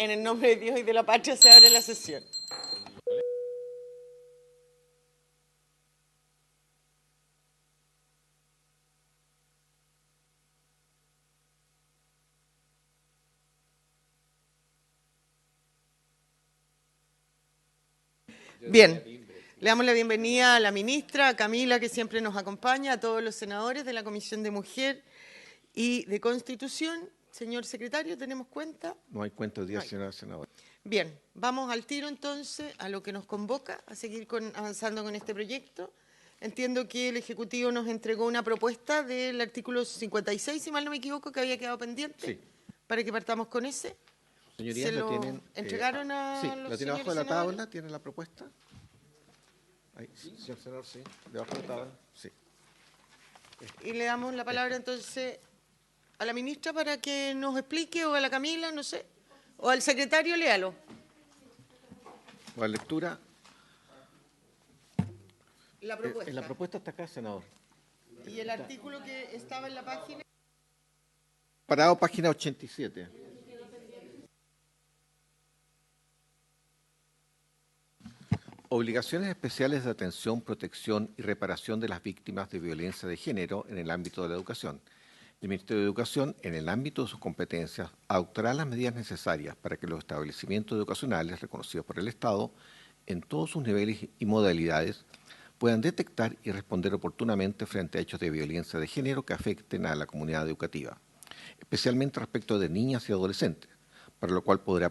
En el nombre de Dios y de la patria se abre la sesión. Bien, le damos la bienvenida a la ministra, a Camila, que siempre nos acompaña, a todos los senadores de la Comisión de Mujer y de Constitución. Señor secretario, ¿tenemos cuenta? No hay cuenta hoy día, señora senadora. Bien, vamos al tiro entonces a lo que nos convoca, a seguir avanzando con este proyecto. Entiendo que el Ejecutivo nos entregó una propuesta del artículo 56, si mal no me equivoco, que había quedado pendiente, Sí. para que partamos con ese. Señorías, ¿Se la lo tienen, entregaron a sí, los la tiene abajo de la señores senadores? tabla, tiene la propuesta. Ahí, sí, señor senador, sí, debajo de la tabla, sí. Y le damos la palabra entonces a la ministra para que nos explique, o a la Camila, no sé, o al secretario, léalo. La lectura. La propuesta. La propuesta está acá, senador. Y el artículo que estaba en la página. Parado, página 87. Obligaciones especiales de atención, protección y reparación de las víctimas de violencia de género en el ámbito de la educación. El Ministerio de Educación, en el ámbito de sus competencias, adoptará las medidas necesarias para que los establecimientos educacionales reconocidos por el Estado, en todos sus niveles y modalidades, puedan detectar y responder oportunamente frente a hechos de violencia de género que afecten a la comunidad educativa, especialmente respecto de niñas y adolescentes, para lo cual podrá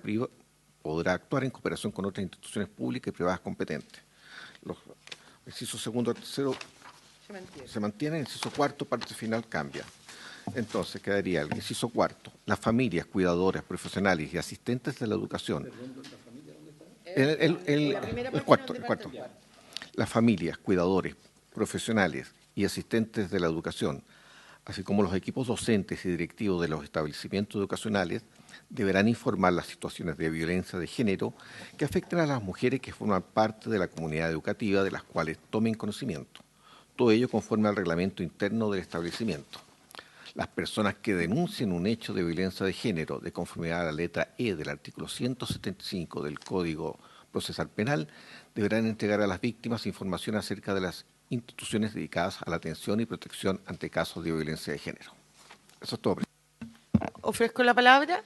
actuar en cooperación con otras instituciones públicas y privadas competentes. Los incisos segundo a tercero se mantienen, el inciso cuarto, parte final, cambia. Entonces, quedaría el inciso cuarto: las familias, cuidadoras, profesionales y asistentes de la educación. El cuarto. Las familias, cuidadores, profesionales y asistentes de la educación, así como los equipos docentes y directivos de los establecimientos educacionales, deberán informar las situaciones de violencia de género que afecten a las mujeres que forman parte de la comunidad educativa de las cuales tomen conocimiento. Todo ello conforme al reglamento interno del establecimiento. Las personas que denuncien un hecho de violencia de género de conformidad a la letra E del artículo 175 del Código Procesal Penal deberán entregar a las víctimas información acerca de las instituciones dedicadas a la atención y protección ante casos de violencia de género. Eso es todo. Ofrezco la palabra.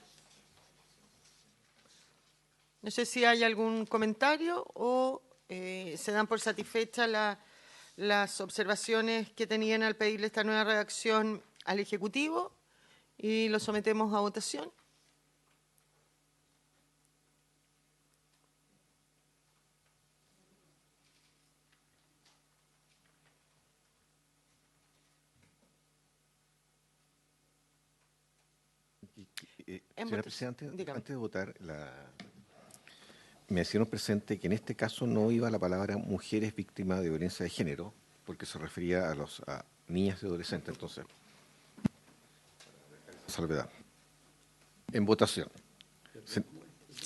No sé si hay algún comentario o se dan por satisfechas las observaciones que tenían al pedirle esta nueva redacción al Ejecutivo y lo sometemos a votación. Señora Presidenta, antes de votar, me hicieron presente que en este caso no iba la palabra mujeres víctimas de violencia de género, porque se refería a niñas y adolescentes. Entonces, salvedad. En votación.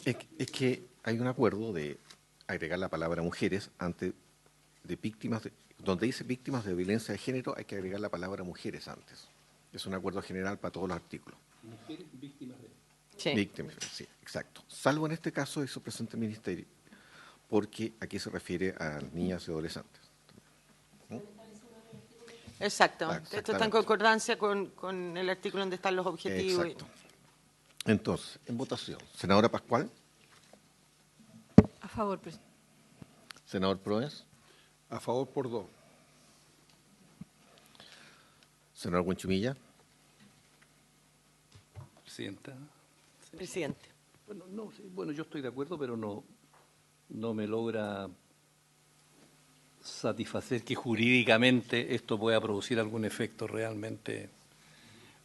Es que hay un acuerdo de agregar la palabra mujeres antes de víctimas, donde dice víctimas de violencia de género, hay que agregar la palabra mujeres antes. Es un acuerdo general para todos los artículos. Mujeres víctimas de... Sí. Víctimas, sí, exacto. Salvo en este caso hizo presente el Ministerio, porque aquí se refiere a niñas y adolescentes. Exacto. Esto está en concordancia con el artículo donde están los objetivos. Exacto. Entonces, en votación, senadora Pascual. A favor, presidente. Senador Proes. A favor por 2. Senador Huenchumilla. Presidenta. Sí. Presidente. Bueno, no, sí, bueno, yo estoy de acuerdo, pero no me logra satisfacer que jurídicamente esto pueda producir algún efecto realmente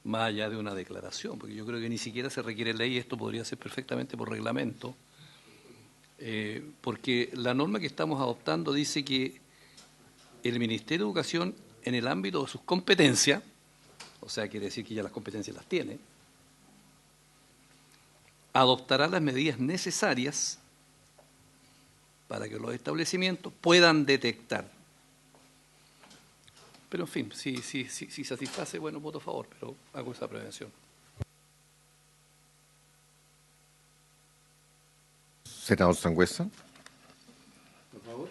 más allá de una declaración, porque yo creo que ni siquiera se requiere ley, esto podría ser perfectamente por reglamento, porque la norma que estamos adoptando dice que el Ministerio de Educación, en el ámbito de sus competencias, o sea, quiere decir que ya las competencias las tiene, adoptará las medidas necesarias para que los establecimientos puedan detectar. Pero, en fin, si satisface, bueno, voto a favor, pero hago esa prevención. Senador Sangüesa. Por favor.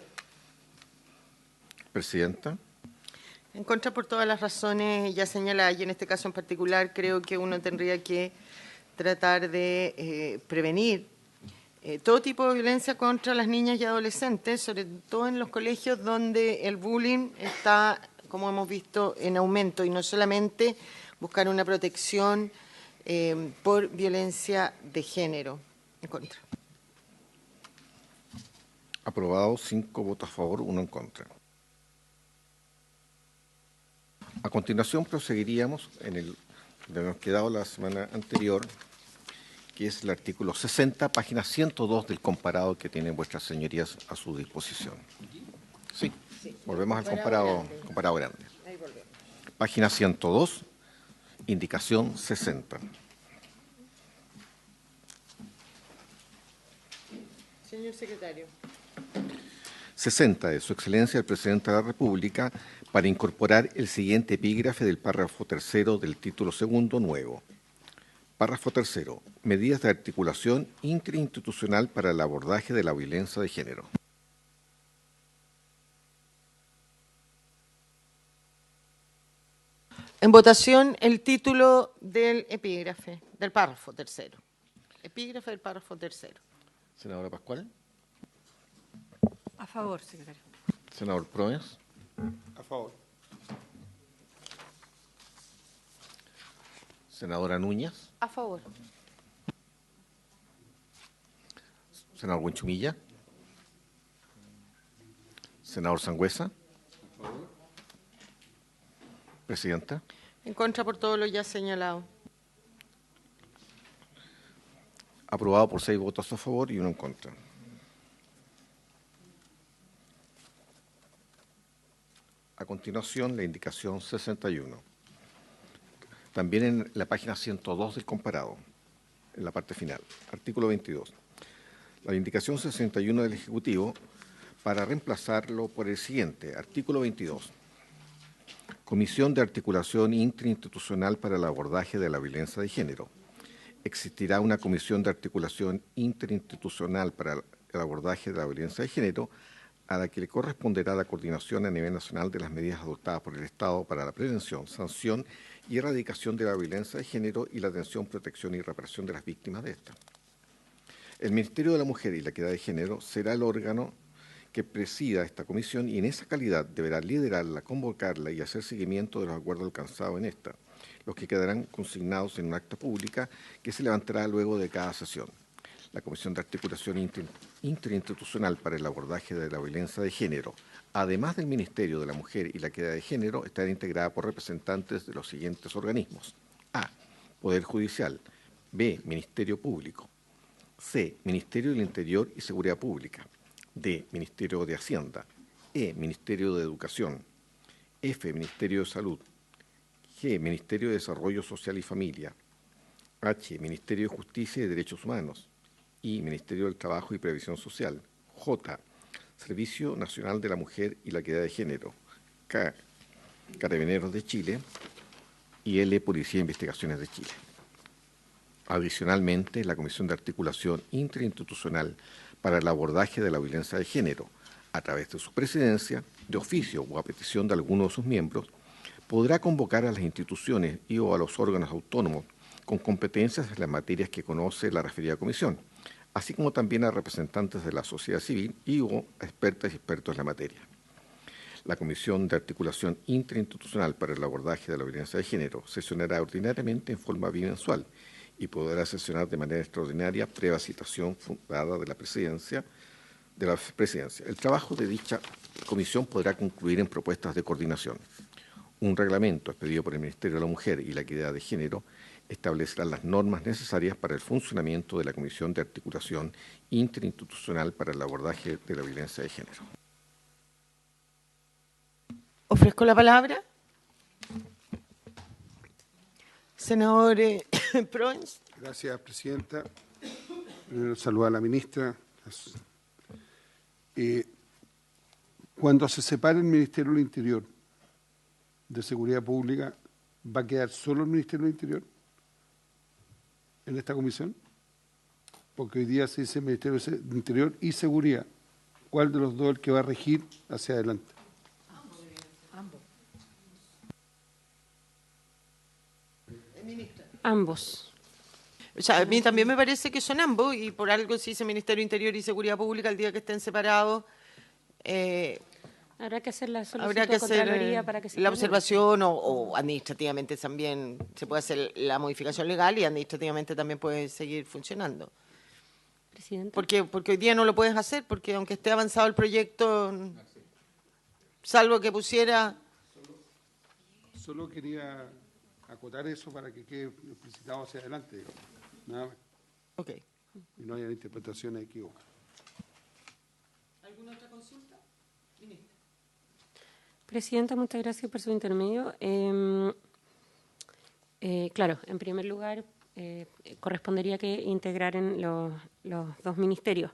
Presidenta. En contra por todas las razones ya señaladas, y en este caso en particular creo que uno tendría que tratar de prevenir todo tipo de violencia contra las niñas y adolescentes, sobre todo en los colegios donde el bullying está, como hemos visto, en aumento, y no solamente buscar una protección por violencia de género. En contra. Aprobado, 5 votos a favor, 1 en contra. A continuación proseguiríamos en el que nos quedado la semana anterior, que es el artículo 60, página 102 del comparado que tienen vuestras señorías a su disposición. Sí, volvemos al comparado grande. Ahí volvemos. Página 102, indicación 60. Señor secretario. 60 de Su Excelencia el Presidente de la República para incorporar el siguiente epígrafe del párrafo tercero del título segundo nuevo. Párrafo tercero. Medidas de articulación interinstitucional para el abordaje de la violencia de género. En votación el título del epígrafe, del párrafo tercero. Epígrafe del párrafo tercero. Senadora Pascual. A favor, secretario. Senador Proens. A favor. Senadora Núñez. A favor. Senador Huenchumilla. Senador Sangüesa. Presidenta. En contra por todo lo ya señalado. Aprobado por 6 votos a favor y 1 en contra. A continuación, la indicación 61. También en la página 102 del comparado, en la parte final. Artículo 22. La indicación 61 del Ejecutivo para reemplazarlo por el siguiente. Artículo 22. Comisión de Articulación Interinstitucional para el Abordaje de la Violencia de Género. Existirá una Comisión de Articulación Interinstitucional para el Abordaje de la Violencia de Género, a la que le corresponderá la coordinación a nivel nacional de las medidas adoptadas por el Estado para la prevención, sanción y erradicación de la violencia de género y la atención, protección y reparación de las víctimas de esta. El Ministerio de la Mujer y la Equidad de Género será el órgano que presida esta comisión y en esa calidad deberá liderarla, convocarla y hacer seguimiento de los acuerdos alcanzados en esta, los que quedarán consignados en un acta pública que se levantará luego de cada sesión. La Comisión de Articulación Interinstitucional para el Abordaje de la Violencia de Género, además del Ministerio de la Mujer y la Equidad de Género, estará integrada por representantes de los siguientes organismos. A. Poder Judicial. B. Ministerio Público. C. Ministerio del Interior y Seguridad Pública. D. Ministerio de Hacienda. E. Ministerio de Educación. F. Ministerio de Salud. G. Ministerio de Desarrollo Social y Familia. H. Ministerio de Justicia y Derechos Humanos. I. Ministerio del Trabajo y Previsión Social. J. Servicio Nacional de la Mujer y la Equidad de Género. K. Carabineros de Chile. Y L. Policía e Investigaciones de Chile. Adicionalmente, la Comisión de Articulación Interinstitucional para el Abordaje de la Violencia de Género, a través de su presidencia, de oficio o a petición de alguno de sus miembros, podrá convocar a las instituciones y o a los órganos autónomos con competencias en las materias que conoce la referida comisión, así como también a representantes de la sociedad civil y o a expertas y expertos en la materia. La Comisión de Articulación Interinstitucional para el Abordaje de la Violencia de Género sesionará ordinariamente en forma bimensual y podrá sesionar de manera extraordinaria previa citación fundada de la presidencia. El trabajo de dicha comisión podrá concluir en propuestas de coordinación. Un reglamento expedido por el Ministerio de la Mujer y la Equidad de Género establecerá las normas necesarias para el funcionamiento de la Comisión de Articulación Interinstitucional para el Abordaje de la Violencia de Género. Ofrezco la palabra. Senador Proens. Gracias, Presidenta. Primero saludo a la ministra. Cuando se separe el Ministerio del Interior de Seguridad Pública, ¿va a quedar solo el Ministerio del Interior en esta comisión? Porque hoy día se dice Ministerio del Interior y Seguridad. ¿Cuál de los dos es el que va a regir hacia adelante? Ambos. O sea, a mí también me parece que son ambos, y por algo se dice Ministerio Interior y Seguridad Pública, el día que estén separados, Habrá que hacer la solicitud habrá que a hacer Contraloría para que se la coordine. observación o administrativamente también se puede hacer la modificación legal y administrativamente también puede seguir funcionando. Presidenta. Porque hoy día no lo puedes hacer, porque aunque esté avanzado el proyecto, salvo que pusiera... Solo quería acotar eso para que quede explicitado hacia adelante, digamos. Nada más. Ok. Y no haya interpretaciones equivocadas. ¿Alguna otra consulta? Ministra. Presidenta, muchas gracias por su intermedio. Claro, en primer lugar, correspondería que integraran los dos ministerios.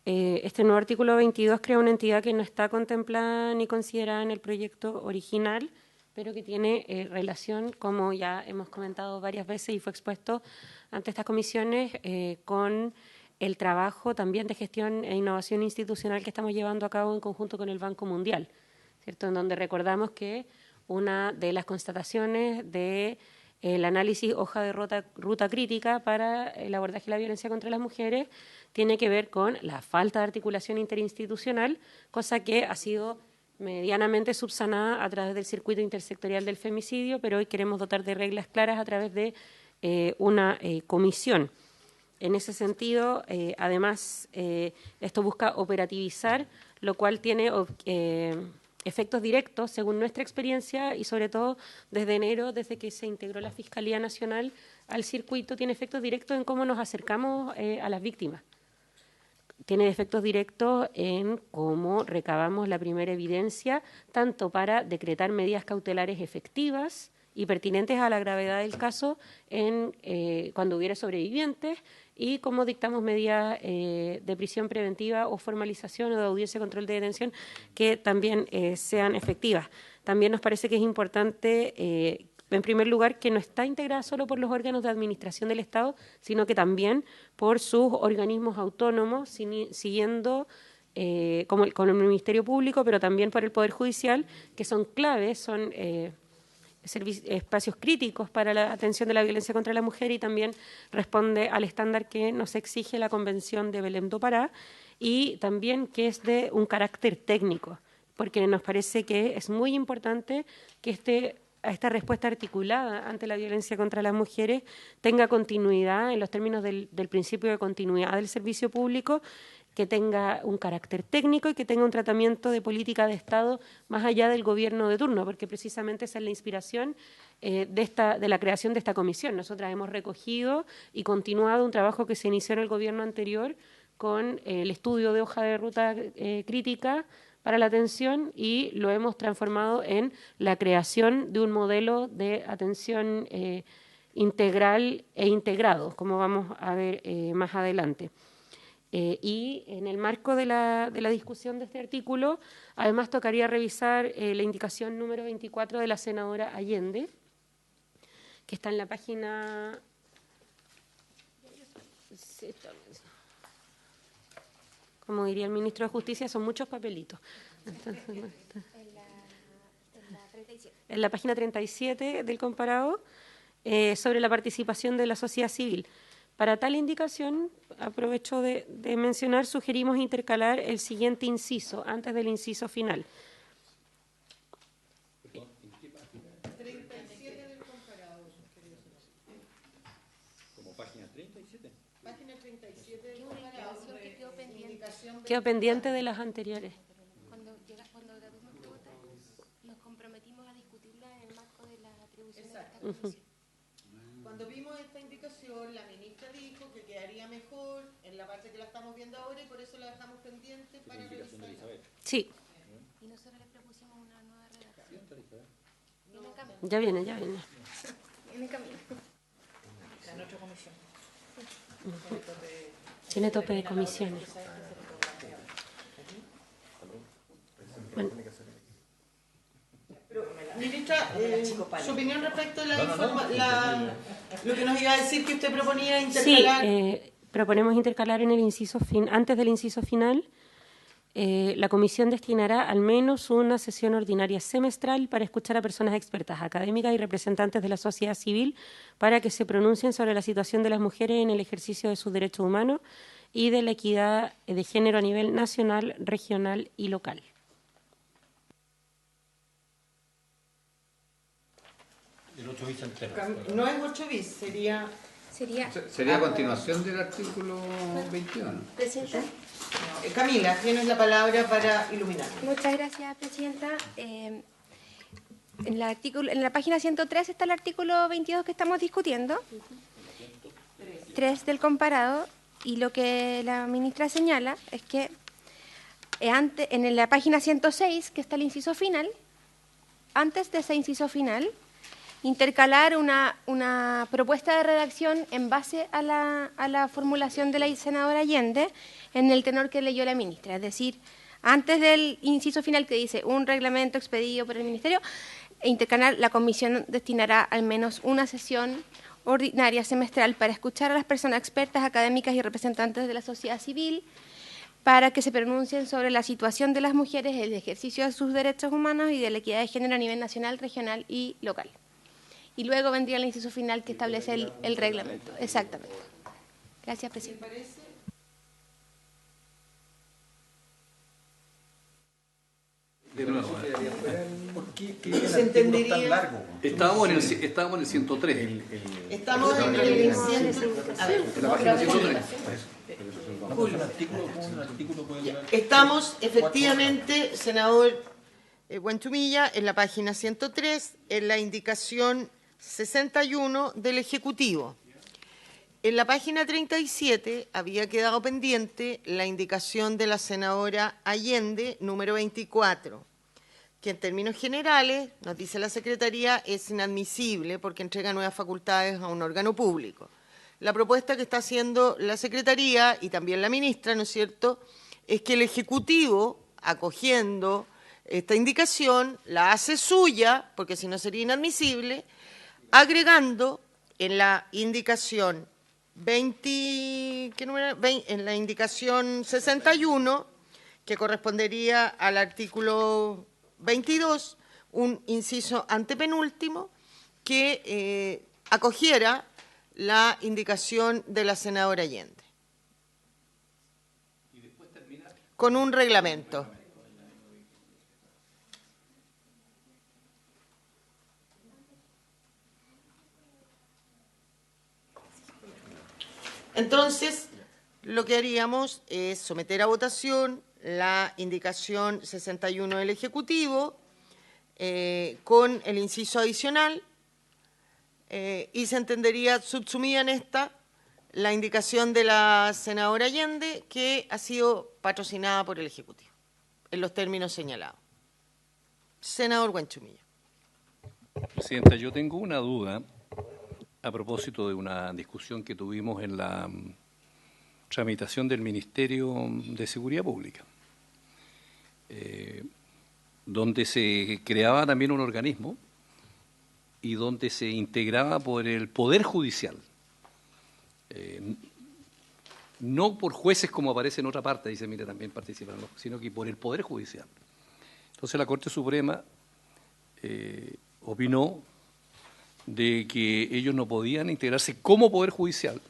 Este nuevo artículo 22 crea una entidad que no está contemplada ni considerada en el proyecto original, pero que tiene relación, como ya hemos comentado varias veces y fue expuesto ante estas comisiones, con el trabajo también de gestión e innovación institucional que estamos llevando a cabo en conjunto con el Banco Mundial, ¿cierto? En donde recordamos que una de las constataciones del análisis hoja de ruta crítica para el abordaje de la violencia contra las mujeres tiene que ver con la falta de articulación interinstitucional, cosa que ha sido medianamente subsanada a través del circuito intersectorial del femicidio, pero hoy queremos dotar de reglas claras a través de una comisión. En ese sentido, además, esto busca operativizar, lo cual tiene efectos directos, según nuestra experiencia, y sobre todo desde enero, desde que se integró la Fiscalía Nacional al circuito, tiene efectos directos en cómo nos acercamos a las víctimas. Tiene efectos directos en cómo recabamos la primera evidencia, tanto para decretar medidas cautelares efectivas y pertinentes a la gravedad del caso cuando hubiera sobrevivientes, y cómo dictamos medidas de prisión preventiva o formalización o de audiencia de control de detención que también sean efectivas. También nos parece que es importante, en primer lugar, que no está integrada solo por los órganos de administración del Estado, sino que también por sus organismos autónomos, siguiendo con el Ministerio Público, pero también por el Poder Judicial, que son claves, son espacios críticos para la atención de la violencia contra la mujer, y también responde al estándar que nos exige la Convención de Belém do Pará, y también que es de un carácter técnico, porque nos parece que es muy importante que esta respuesta articulada ante la violencia contra las mujeres tenga continuidad en los términos del principio de continuidad del servicio público, que tenga un carácter técnico y que tenga un tratamiento de política de Estado más allá del gobierno de turno, porque precisamente esa es la inspiración de la creación de esta comisión. Nosotras hemos recogido y continuado un trabajo que se inició en el gobierno anterior con el estudio de hoja de ruta crítica para la atención, y lo hemos transformado en la creación de un modelo de atención integral e integrado, como vamos a ver más adelante. Y en el marco de la discusión de este artículo, además tocaría revisar la indicación número 24 de la senadora Allende, que está en la página... Como diría el ministro de Justicia, son muchos papelitos. Entonces, en la página 37 del comparado, sobre la participación de la sociedad civil. Para tal indicación, aprovecho de mencionar, sugerimos intercalar el siguiente inciso, antes del inciso final. 37 del comparado. ¿Como página 37? Página 37 del comparado. Quedó pendiente de las anteriores. Cuando la tuvimos que votar, nos comprometimos a discutirla en el marco de las atribuciones de esta comisión. Cuando vimos esta indicación, la ministra dijo que quedaría mejor en la parte que la estamos viendo ahora, y por eso la dejamos pendiente para revisarla. Sí. Y nosotros le propusimos una nueva redacción. Viene en camino. Ya viene. Viene en camino. En otra comisión. Tiene tope de comisiones. Bueno. Ministra, su opinión respecto a lo que nos iba a decir que usted proponía intercalar. Sí, proponemos intercalar en el inciso antes del inciso final. La comisión destinará al menos una sesión ordinaria semestral para escuchar a personas expertas, académicas y representantes de la sociedad civil para que se pronuncien sobre la situación de las mujeres en el ejercicio de sus derechos humanos y de la equidad de género a nivel nacional, regional y local. El 8 bis entero. No es 8 bis, sería... Sería a continuación del artículo 21. Presidenta. Camila, tienes la palabra para iluminar. Muchas gracias, Presidenta. En la página 103 está el artículo 22 que estamos discutiendo, 3 del comparado, y lo que la ministra señala es que en la página 106, que está el inciso final, antes de ese inciso final, intercalar una propuesta de redacción en base a la formulación de la senadora Allende en el tenor que leyó la ministra. Es decir, antes del inciso final que dice un reglamento expedido por el Ministerio, intercalar, la comisión destinará al menos una sesión ordinaria semestral para escuchar a las personas expertas, académicas y representantes de la sociedad civil para que se pronuncien sobre la situación de las mujeres, el ejercicio de sus derechos humanos y de la equidad de género a nivel nacional, regional y local. Y luego vendría el inciso final que establece el reglamento. Exactamente. Gracias, Presidenta. De nuevo, ¿Por qué Se entendería- tan largo? estábamos en el 103. Estamos en el Estamos, efectivamente, senador Buentumilla, en la página 103, en la indicación 61 del Ejecutivo. En la página 37 había quedado pendiente la indicación de la senadora Allende, número 24, que en términos generales, nos dice la Secretaría, es inadmisible porque entrega nuevas facultades a un órgano público. La propuesta que está haciendo la Secretaría y también la ministra, ¿no es cierto?, es que el Ejecutivo, acogiendo esta indicación, la hace suya, porque si no sería inadmisible, agregando en la indicación 20, ¿qué número? En la indicación 61, que correspondería al artículo 22, un inciso antepenúltimo que acogiera la indicación de la senadora Allende. Con un reglamento. Entonces, lo que haríamos es someter a votación la indicación 61 del Ejecutivo con el inciso adicional y se entendería subsumida en esta la indicación de la senadora Allende que ha sido patrocinada por el Ejecutivo en los términos señalados. Senador Buentumilla. Presidenta, yo tengo una duda a propósito de una discusión que tuvimos en la tramitación del Ministerio de Seguridad Pública, donde se creaba también un organismo y donde se integraba por el Poder Judicial, no por jueces como aparece en otra parte, dice, mire, también participan, sino que por el Poder Judicial. Entonces la Corte Suprema opinó de que ellos no podían integrarse como Poder Judicial,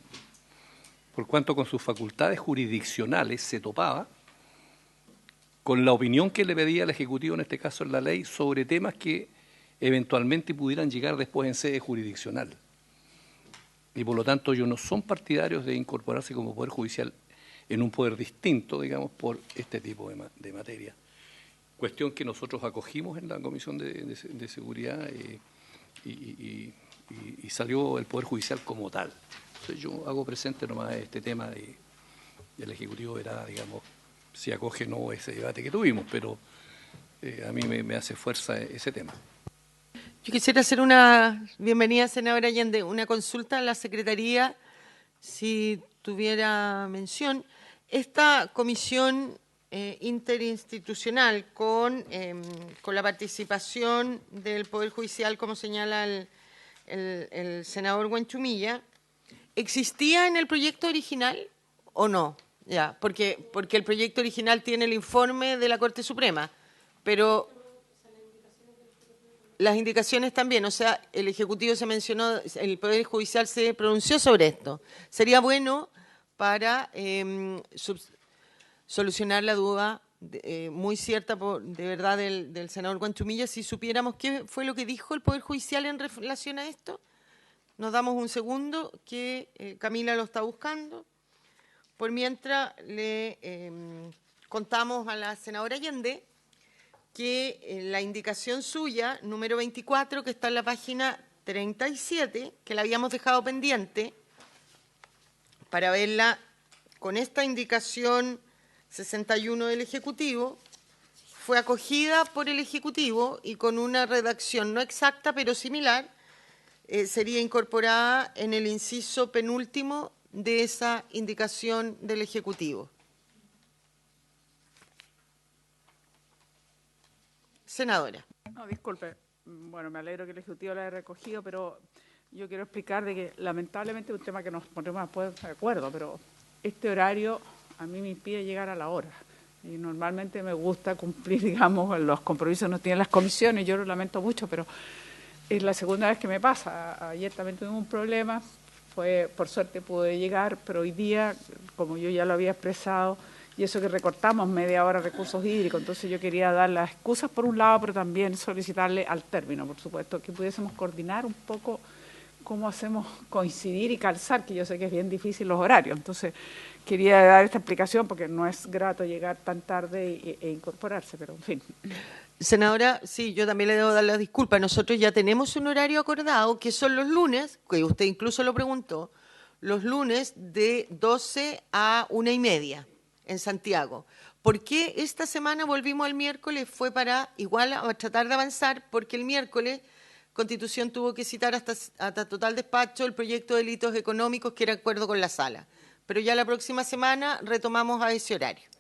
por cuanto con sus facultades jurisdiccionales se topaba con la opinión que le pedía el Ejecutivo, en este caso en la ley, sobre temas que eventualmente pudieran llegar después en sede jurisdiccional. Y por lo tanto ellos no son partidarios de incorporarse como Poder Judicial en un poder distinto, digamos, por este tipo de materia. Cuestión que nosotros acogimos en la Comisión de Seguridad y salió el Poder Judicial como tal. Entonces yo hago presente nomás este tema del Ejecutivo verá, digamos, si acoge o no ese debate que tuvimos, pero a mí me hace fuerza ese tema. Yo quisiera hacer una bienvenida, senadora Allende, una consulta a la Secretaría, si tuviera mención. Esta comisión interinstitucional con la participación del Poder Judicial, como señala el senador Buentumilla, ¿existía en el proyecto original ¿O no? Ya, porque el proyecto original tiene el informe de la Corte Suprema, pero las indicaciones también, o sea, el Ejecutivo se mencionó, el Poder Judicial se pronunció sobre esto. Sería bueno para solucionar la duda muy cierta, de verdad, del senador Guanchumilla, si supiéramos qué fue lo que dijo el Poder Judicial en relación a esto. Nos damos un segundo, que Camila lo está buscando. Por mientras, le contamos a la senadora Allende que la indicación suya, número 24, que está en la página 37, que la habíamos dejado pendiente para verla con esta indicación 61 del Ejecutivo, fue acogida por el Ejecutivo y con una redacción no exacta, pero similar, sería incorporada en el inciso penúltimo de esa indicación del Ejecutivo. Senadora. No, disculpe. Bueno, me alegro que el Ejecutivo la haya recogido, pero yo quiero explicar de que lamentablemente es un tema que nos ponemos de acuerdo, pero este horario a mí me impide llegar a la hora. Y normalmente me gusta cumplir, digamos, los compromisos que nos tienen las comisiones. Yo lo lamento mucho, pero es la segunda vez que me pasa. Ayer también tuvimos un problema, por suerte pude llegar, pero hoy día, como yo ya lo había expresado, y eso que recortamos media hora recursos hídricos, entonces yo quería dar las excusas por un lado, pero también solicitarle al término, por supuesto, que pudiésemos coordinar un poco cómo hacemos coincidir y calzar, que yo sé que es bien difícil los horarios. Entonces, quería dar esta explicación porque no es grato llegar tan tarde e incorporarse, pero en fin. Senadora, sí, yo también le debo dar las disculpas. Nosotros ya tenemos un horario acordado, que son los lunes, que usted incluso lo preguntó, los lunes de 12 a 1:30 en Santiago. ¿Por qué esta semana volvimos al miércoles? Fue para igual a tratar de avanzar, porque el miércoles Constitución tuvo que citar hasta total despacho el proyecto de delitos económicos que era de acuerdo con la sala. Pero ya la próxima semana retomamos a ese horario.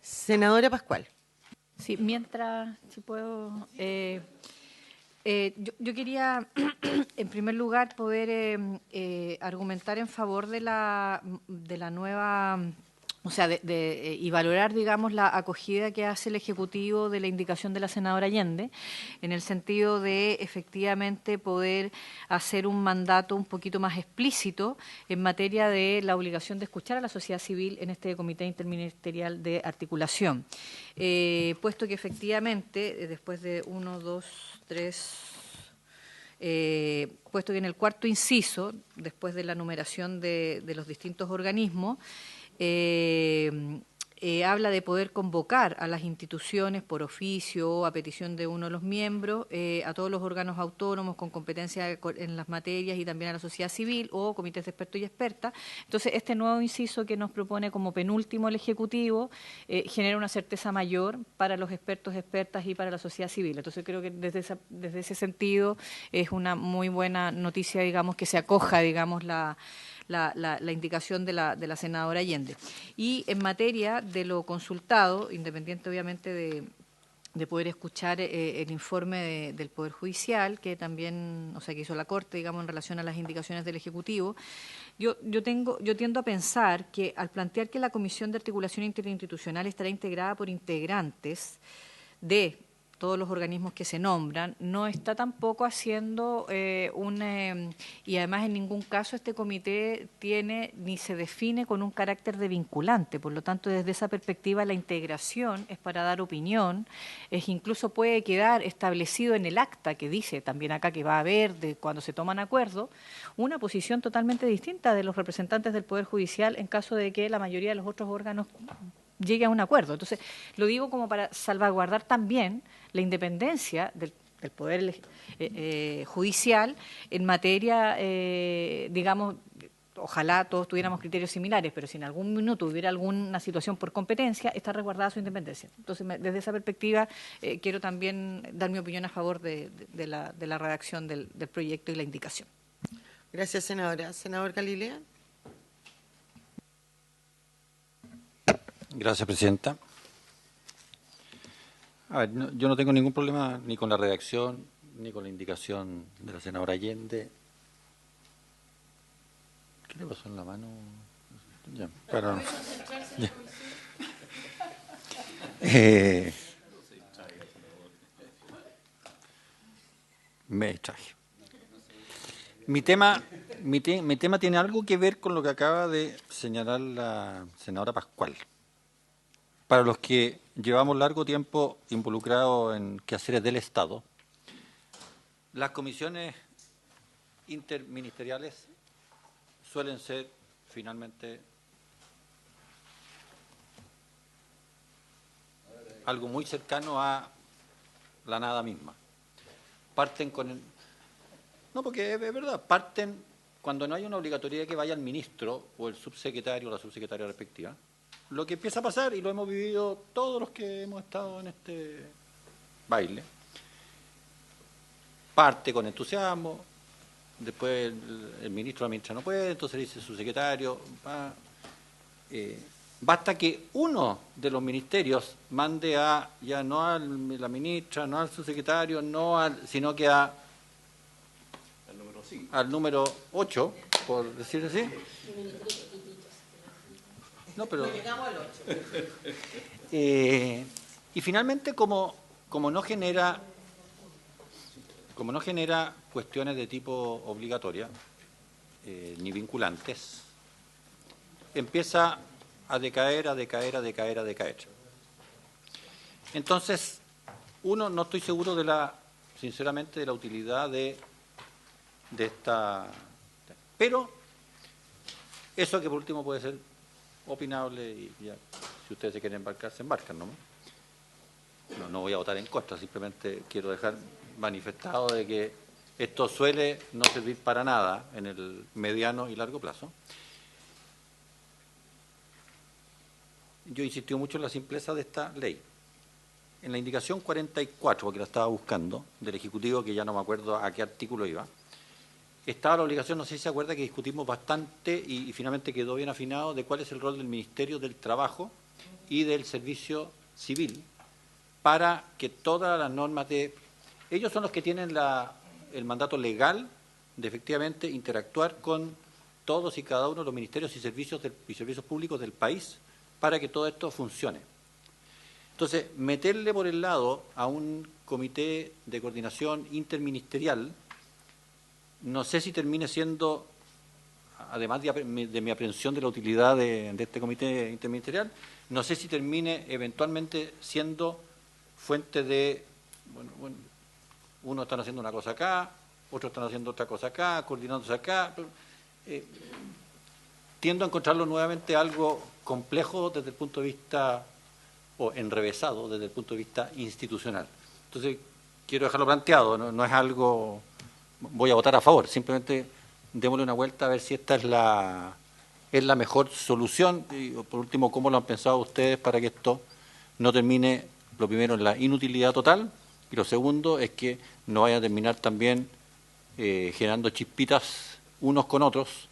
Senadora Pascual. Sí, mientras, si puedo, yo quería, en primer lugar, poder argumentar en favor de la nueva, o sea, y valorar, digamos, la acogida que hace el Ejecutivo de la indicación de la senadora Allende, en el sentido de, efectivamente, poder hacer un mandato un poquito más explícito en materia de la obligación de escuchar a la sociedad civil en este Comité Interministerial de Articulación. Puesto que, efectivamente, después de puesto que en el cuarto inciso, después de la numeración de los distintos organismos, habla de poder convocar a las instituciones por oficio o a petición de uno de los miembros, a todos los órganos autónomos con competencia en las materias y también a la sociedad civil o comités de expertos y expertas. Entonces, este nuevo inciso que nos propone como penúltimo el Ejecutivo genera una certeza mayor para los expertos, expertas y para la sociedad civil. Entonces, creo que desde ese sentido es una muy buena noticia, digamos, que se acoja, digamos, la indicación de la senadora Allende. Y en materia de lo consultado, independiente obviamente de poder escuchar el informe del Poder Judicial, que también, o sea, que hizo la Corte, digamos, en relación a las indicaciones del Ejecutivo, yo tiendo a pensar que al plantear que la Comisión de Articulación Interinstitucional estará integrada por integrantes de todos los organismos que se nombran, no está tampoco haciendo y además en ningún caso este comité tiene ni se define con un carácter de vinculante. Por lo tanto, desde esa perspectiva, la integración es para dar opinión, incluso puede quedar establecido en el acta que dice también acá que va a haber, cuando se toman acuerdos, una posición totalmente distinta de los representantes del Poder Judicial en caso de que la mayoría de los otros órganos llegue a un acuerdo. Entonces, lo digo como para salvaguardar también la independencia del Poder Judicial en materia, digamos, ojalá todos tuviéramos criterios similares, pero si en algún minuto hubiera alguna situación por competencia, está resguardada su independencia. Entonces, desde esa perspectiva, quiero también dar mi opinión a favor de la redacción del proyecto y la indicación. Gracias, senadora. Senador Galilea. Gracias, presidenta. A ver, yo no tengo ningún problema ni con la redacción, ni con la indicación de la senadora Allende. ¿Qué le pasó en la mano? Ya, para... ya. Me distraje. Mi tema tiene algo que ver con lo que acaba de señalar la senadora Pascual. Para los que llevamos largo tiempo involucrados en quehaceres del Estado, las comisiones interministeriales suelen ser finalmente algo muy cercano a la nada misma. Parten con el... No, porque es verdad, parten cuando no hay una obligatoriedad que vaya el ministro o el subsecretario o la subsecretaria respectiva. Lo que empieza a pasar, y lo hemos vivido todos los que hemos estado en este baile, parte con entusiasmo, después el ministro o la ministra no puede, entonces dice su secretario, basta que uno de los ministerios mande a, ya no a la ministra, no al subsecretario, sino que al número 8, por decir así. No, pero... y finalmente, como no genera cuestiones de tipo obligatoria ni vinculantes, empieza a decaer. Entonces, no estoy seguro sinceramente, de la utilidad de esta... Pero eso que por último puede ser opinable y ya, si ustedes se quieren embarcar, se embarcan, ¿no? No voy a votar en contra, simplemente quiero dejar manifestado de que esto suele no servir para nada en el mediano y largo plazo. Yo insistí mucho en la simpleza de esta ley. En la indicación 44, porque la estaba buscando, del Ejecutivo, que ya no me acuerdo a qué artículo iba, estaba la obligación, no sé si se acuerda, que discutimos bastante y finalmente quedó bien afinado de cuál es el rol del Ministerio del Trabajo y del Servicio Civil para que todas las normas de... Ellos son los que tienen el mandato legal de efectivamente interactuar con todos y cada uno de los ministerios y servicios públicos del país para que todo esto funcione. Entonces, meterle por el lado a un comité de coordinación interministerial, no sé si termine siendo, además de mi aprehensión de la utilidad de este comité interministerial, no sé si termine eventualmente siendo fuente de, bueno, unos están haciendo una cosa acá, otros están haciendo otra cosa acá, coordinándose acá. Tiendo a encontrarlo nuevamente algo complejo desde el punto de vista, o enrevesado desde el punto de vista institucional. Entonces, quiero dejarlo planteado, no es algo... Voy a votar a favor, simplemente démosle una vuelta a ver si esta es la mejor solución y, por último, cómo lo han pensado ustedes para que esto no termine, lo primero, en la inutilidad total y lo segundo es que no vaya a terminar también generando chispitas unos con otros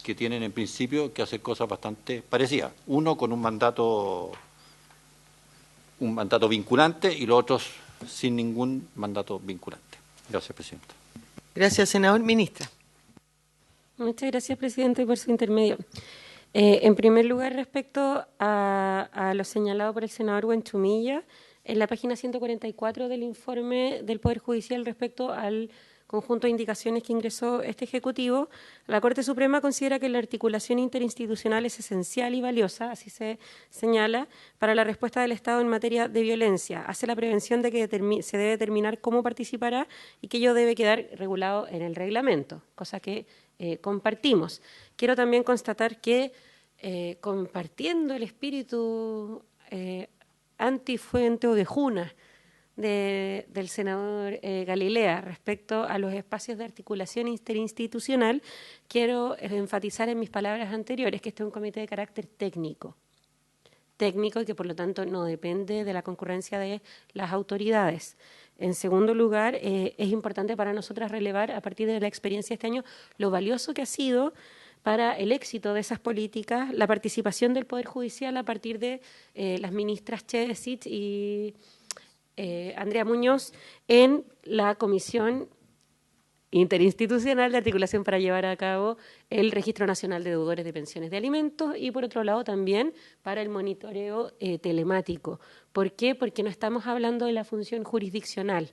que tienen en principio que hacer cosas bastante parecidas. Uno con un mandato vinculante y los otros sin ningún mandato vinculante. Gracias, presidenta. Gracias, senador. Ministra. Muchas gracias, presidente, por su intermedio. En primer lugar, respecto a lo señalado por el senador Buenchumilla, en la página 144 del informe del Poder Judicial respecto al conjunto de indicaciones que ingresó este Ejecutivo, la Corte Suprema considera que la articulación interinstitucional es esencial y valiosa, así se señala, para la respuesta del Estado en materia de violencia. Hace la prevención de que se debe determinar cómo participará y que ello debe quedar regulado en el reglamento, cosa que compartimos. Quiero también constatar que, compartiendo el espíritu antifuente o de Juna del senador Galilea respecto a los espacios de articulación interinstitucional, quiero enfatizar en mis palabras anteriores que este es un comité de carácter técnico y que por lo tanto no depende de la concurrencia de las autoridades. En segundo lugar, es importante para nosotras relevar a partir de la experiencia de este año lo valioso que ha sido para el éxito de esas políticas la participación del Poder Judicial a partir de las ministras Chedesic y Andrea Muñoz en la Comisión Interinstitucional de Articulación para llevar a cabo el Registro Nacional de Deudores de Pensiones de Alimentos y, por otro lado, también para el monitoreo telemático. ¿Por qué? Porque no estamos hablando de la función jurisdiccional,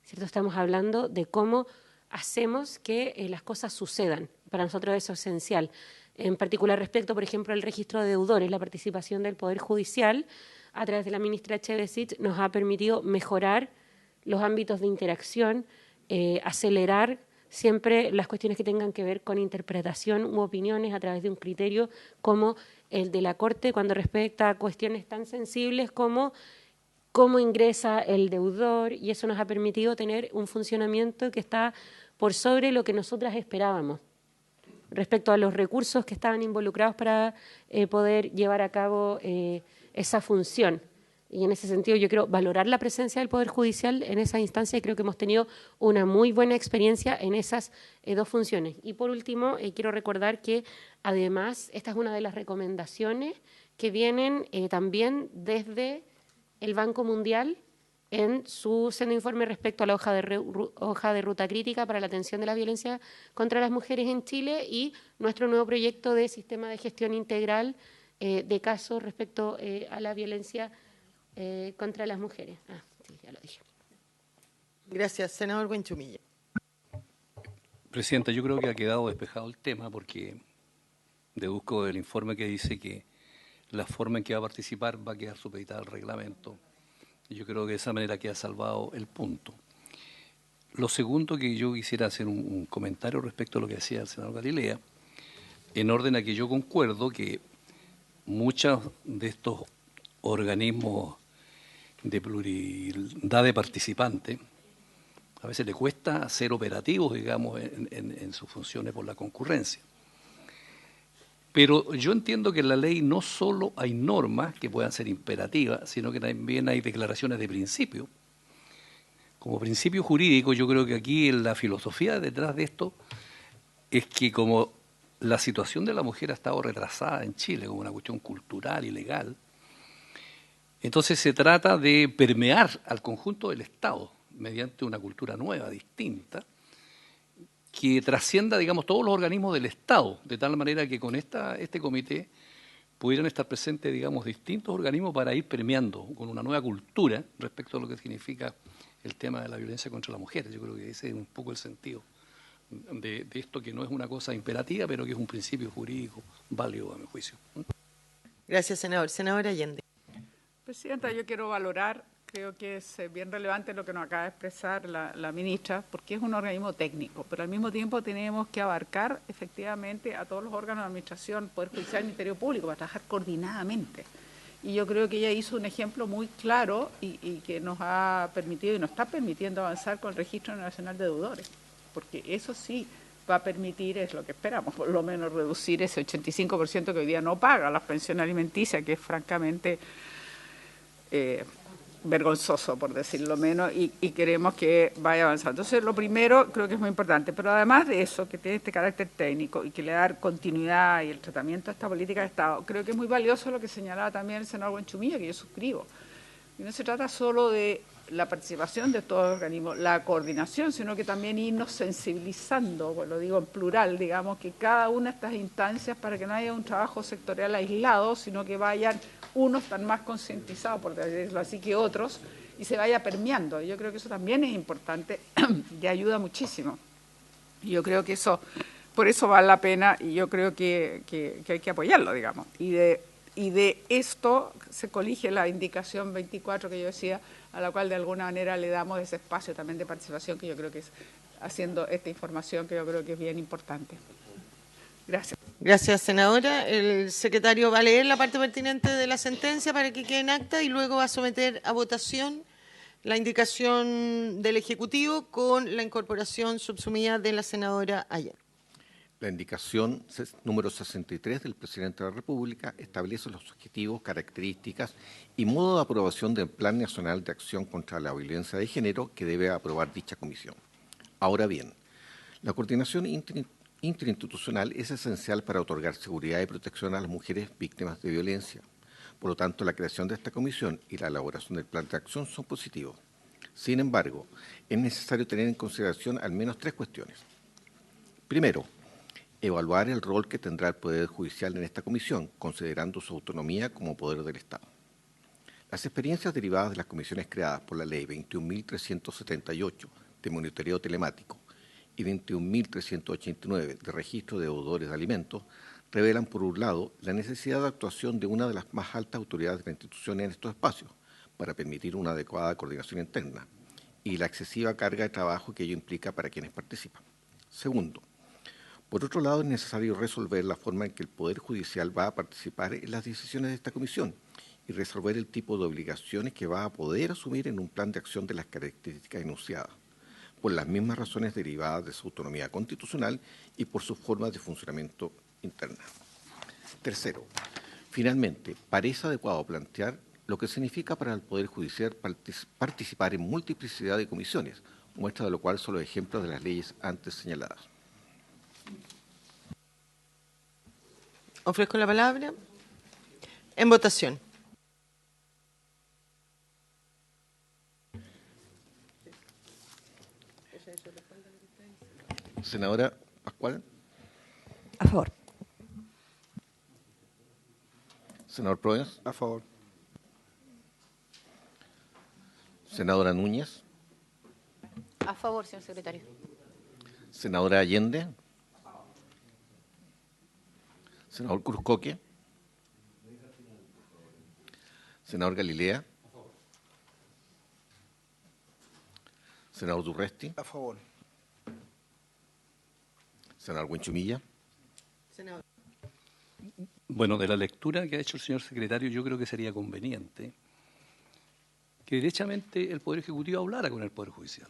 ¿cierto? Estamos hablando de cómo hacemos que las cosas sucedan. Para nosotros eso es esencial. En particular respecto, por ejemplo, al registro de deudores, la participación del Poder Judicial a través de la ministra Chedesic nos ha permitido mejorar los ámbitos de interacción, acelerar siempre las cuestiones que tengan que ver con interpretación u opiniones a través de un criterio como el de la Corte cuando respecta a cuestiones tan sensibles como cómo ingresa el deudor, y eso nos ha permitido tener un funcionamiento que está por sobre lo que nosotras esperábamos respecto a los recursos que estaban involucrados para poder llevar a cabo esa función. Y en ese sentido yo quiero valorar la presencia del Poder Judicial en esa instancia y creo que hemos tenido una muy buena experiencia en esas dos funciones. Y por último, quiero recordar que además esta es una de las recomendaciones que vienen también desde el Banco Mundial en su seno informe respecto a la hoja de ruta crítica para la atención de la violencia contra las mujeres en Chile y nuestro nuevo proyecto de sistema de gestión integral de casos respecto a la violencia contra las mujeres. Sí, ya lo dije. Gracias, senador Buenchumilla. Presidenta, yo creo que ha quedado despejado el tema porque deduzco del informe que dice que la forma en que va a participar va a quedar supeditada al reglamento. Y yo creo que de esa manera queda salvado el punto. Lo segundo que yo quisiera hacer un comentario respecto a lo que decía el senador Galilea, en orden a que yo concuerdo que muchos de estos organismos de pluralidad de participantes a veces le cuesta ser operativos, digamos, en sus funciones por la concurrencia. Pero yo entiendo que en la ley no solo hay normas que puedan ser imperativas, sino que también hay declaraciones de principio. Como principio jurídico, yo creo que aquí la filosofía detrás de esto es que como la situación de la mujer ha estado retrasada en Chile como una cuestión cultural y legal, entonces se trata de permear al conjunto del Estado mediante una cultura nueva, distinta, que trascienda, digamos, todos los organismos del Estado, de tal manera que con este comité pudieran estar presentes, digamos, distintos organismos para ir permeando con una nueva cultura respecto a lo que significa el tema de la violencia contra la mujer. Yo creo que ese es un poco el sentido de esto, que no es una cosa imperativa, pero que es un principio jurídico válido a mi juicio. Gracias, senador. Senadora Allende. Presidenta, yo quiero valorar, creo que es bien relevante lo que nos acaba de expresar la ministra, porque es un organismo técnico, pero al mismo tiempo tenemos que abarcar efectivamente a todos los órganos de administración, Poder Judicial y Ministerio Público, para trabajar coordinadamente. Y yo creo que ella hizo un ejemplo muy claro y que nos ha permitido y nos está permitiendo avanzar con el Registro Nacional de Deudores, porque eso sí va a permitir, es lo que esperamos, por lo menos reducir ese 85% que hoy día no paga las pensiones alimenticias, que es francamente vergonzoso, por decirlo menos, y queremos que vaya avanzando. Entonces, lo primero creo que es muy importante, pero además de eso, que tiene este carácter técnico y que le da continuidad y el tratamiento a esta política de Estado, creo que es muy valioso lo que señalaba también el senador Buenchumilla, que yo suscribo. Y no se trata solo de la participación de todos los organismos, la coordinación, sino que también irnos sensibilizando, pues lo digo en plural, digamos, que cada una de estas instancias, para que no haya un trabajo sectorial aislado, sino que vayan unos están más concientizados, por decirlo así, que otros, y se vaya permeando. Yo creo que eso también es importante y ayuda muchísimo. Y yo creo que eso, por eso vale la pena, y yo creo que hay que apoyarlo, digamos. Y de esto se colige la indicación 24 que yo decía, a la cual de alguna manera le damos ese espacio también de participación, que yo creo que es haciendo esta información, que yo creo que es bien importante. Gracias. Gracias, senadora. El secretario va a leer la parte pertinente de la sentencia para que quede en acta y luego va a someter a votación la indicación del Ejecutivo con la incorporación subsumida de la senadora Allende. La indicación número 63 del Presidente de la República establece los objetivos, características y modo de aprobación del Plan Nacional de Acción contra la Violencia de Género que debe aprobar dicha comisión. Ahora bien, la coordinación interinstitucional es esencial para otorgar seguridad y protección a las mujeres víctimas de violencia. Por lo tanto, la creación de esta comisión y la elaboración del plan de acción son positivos. Sin embargo, es necesario tener en consideración al menos 3 cuestiones. Primero, evaluar el rol que tendrá el Poder Judicial en esta comisión, considerando su autonomía como poder del Estado. Las experiencias derivadas de las comisiones creadas por la Ley 21.378 de monitoreo telemático y 21.389 de registro de deudores de alimentos revelan, por un lado, la necesidad de actuación de una de las más altas autoridades de la institución en estos espacios para permitir una adecuada coordinación interna y la excesiva carga de trabajo que ello implica para quienes participan. Segundo, por otro lado, es necesario resolver la forma en que el Poder Judicial va a participar en las decisiones de esta comisión y resolver el tipo de obligaciones que va a poder asumir en un plan de acción de las características enunciadas, por las mismas razones derivadas de su autonomía constitucional y por sus formas de funcionamiento interna. Tercero, finalmente, parece adecuado plantear lo que significa para el Poder Judicial participar en multiplicidad de comisiones, muestra de lo cual son los ejemplos de las leyes antes señaladas. Ofrezco la palabra. En votación. Senadora Pascual. A favor. Senador Proens. A favor. Senadora Núñez. A favor, señor secretario. Senadora Allende. Senador Cruzcoque. Senador Galilea. Senador Durresti. A favor. Senador Huenchumilla. Senador. Bueno, de la lectura que ha hecho el señor secretario, yo creo que sería conveniente que derechamente el Poder Ejecutivo hablara con el Poder Judicial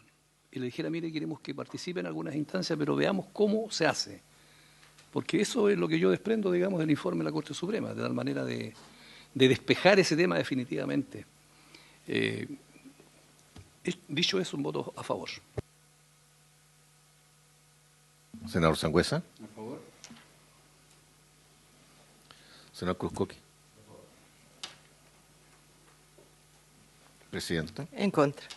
y le dijera, mire, queremos que participe en algunas instancias, pero veamos cómo se hace. Porque eso es lo que yo desprendo, digamos, del informe de la Corte Suprema, de tal manera de despejar ese tema definitivamente. Dicho eso, un voto a favor. Senador Sangüesa. A favor. Senador Cruzcoque. Presidenta. En contra.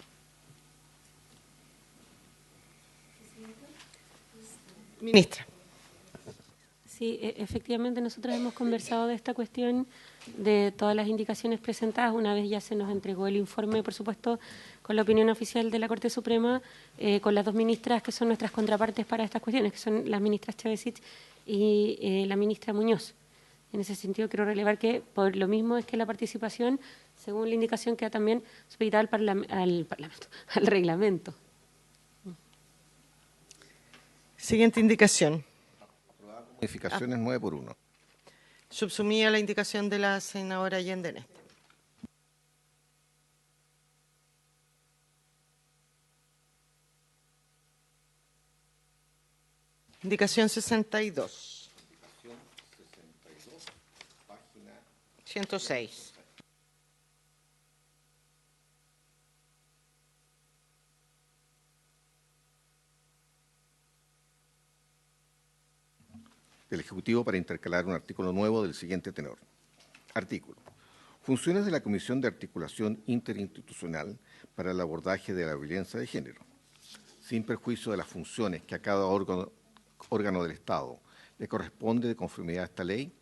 Ministra. Sí, efectivamente nosotros hemos conversado de esta cuestión, de todas las indicaciones presentadas. Una vez ya se nos entregó el informe, por supuesto, con la opinión oficial de la Corte Suprema, con las 2 ministras que son nuestras contrapartes para estas cuestiones, que son las ministras Chávez y la ministra Muñoz. En ese sentido, quiero relevar que por lo mismo es que la participación, según la indicación, queda también supeditada al reglamento. Siguiente indicación. Modificaciones 9 por 1. Subsumía la indicación de la senadora Allende en este. Indicación 62. 106. Del Ejecutivo para intercalar un artículo nuevo del siguiente tenor. Artículo. Funciones de la Comisión de Articulación Interinstitucional para el abordaje de la violencia de género. Sin perjuicio de las funciones que a cada órgano del Estado le corresponde de conformidad a esta ley,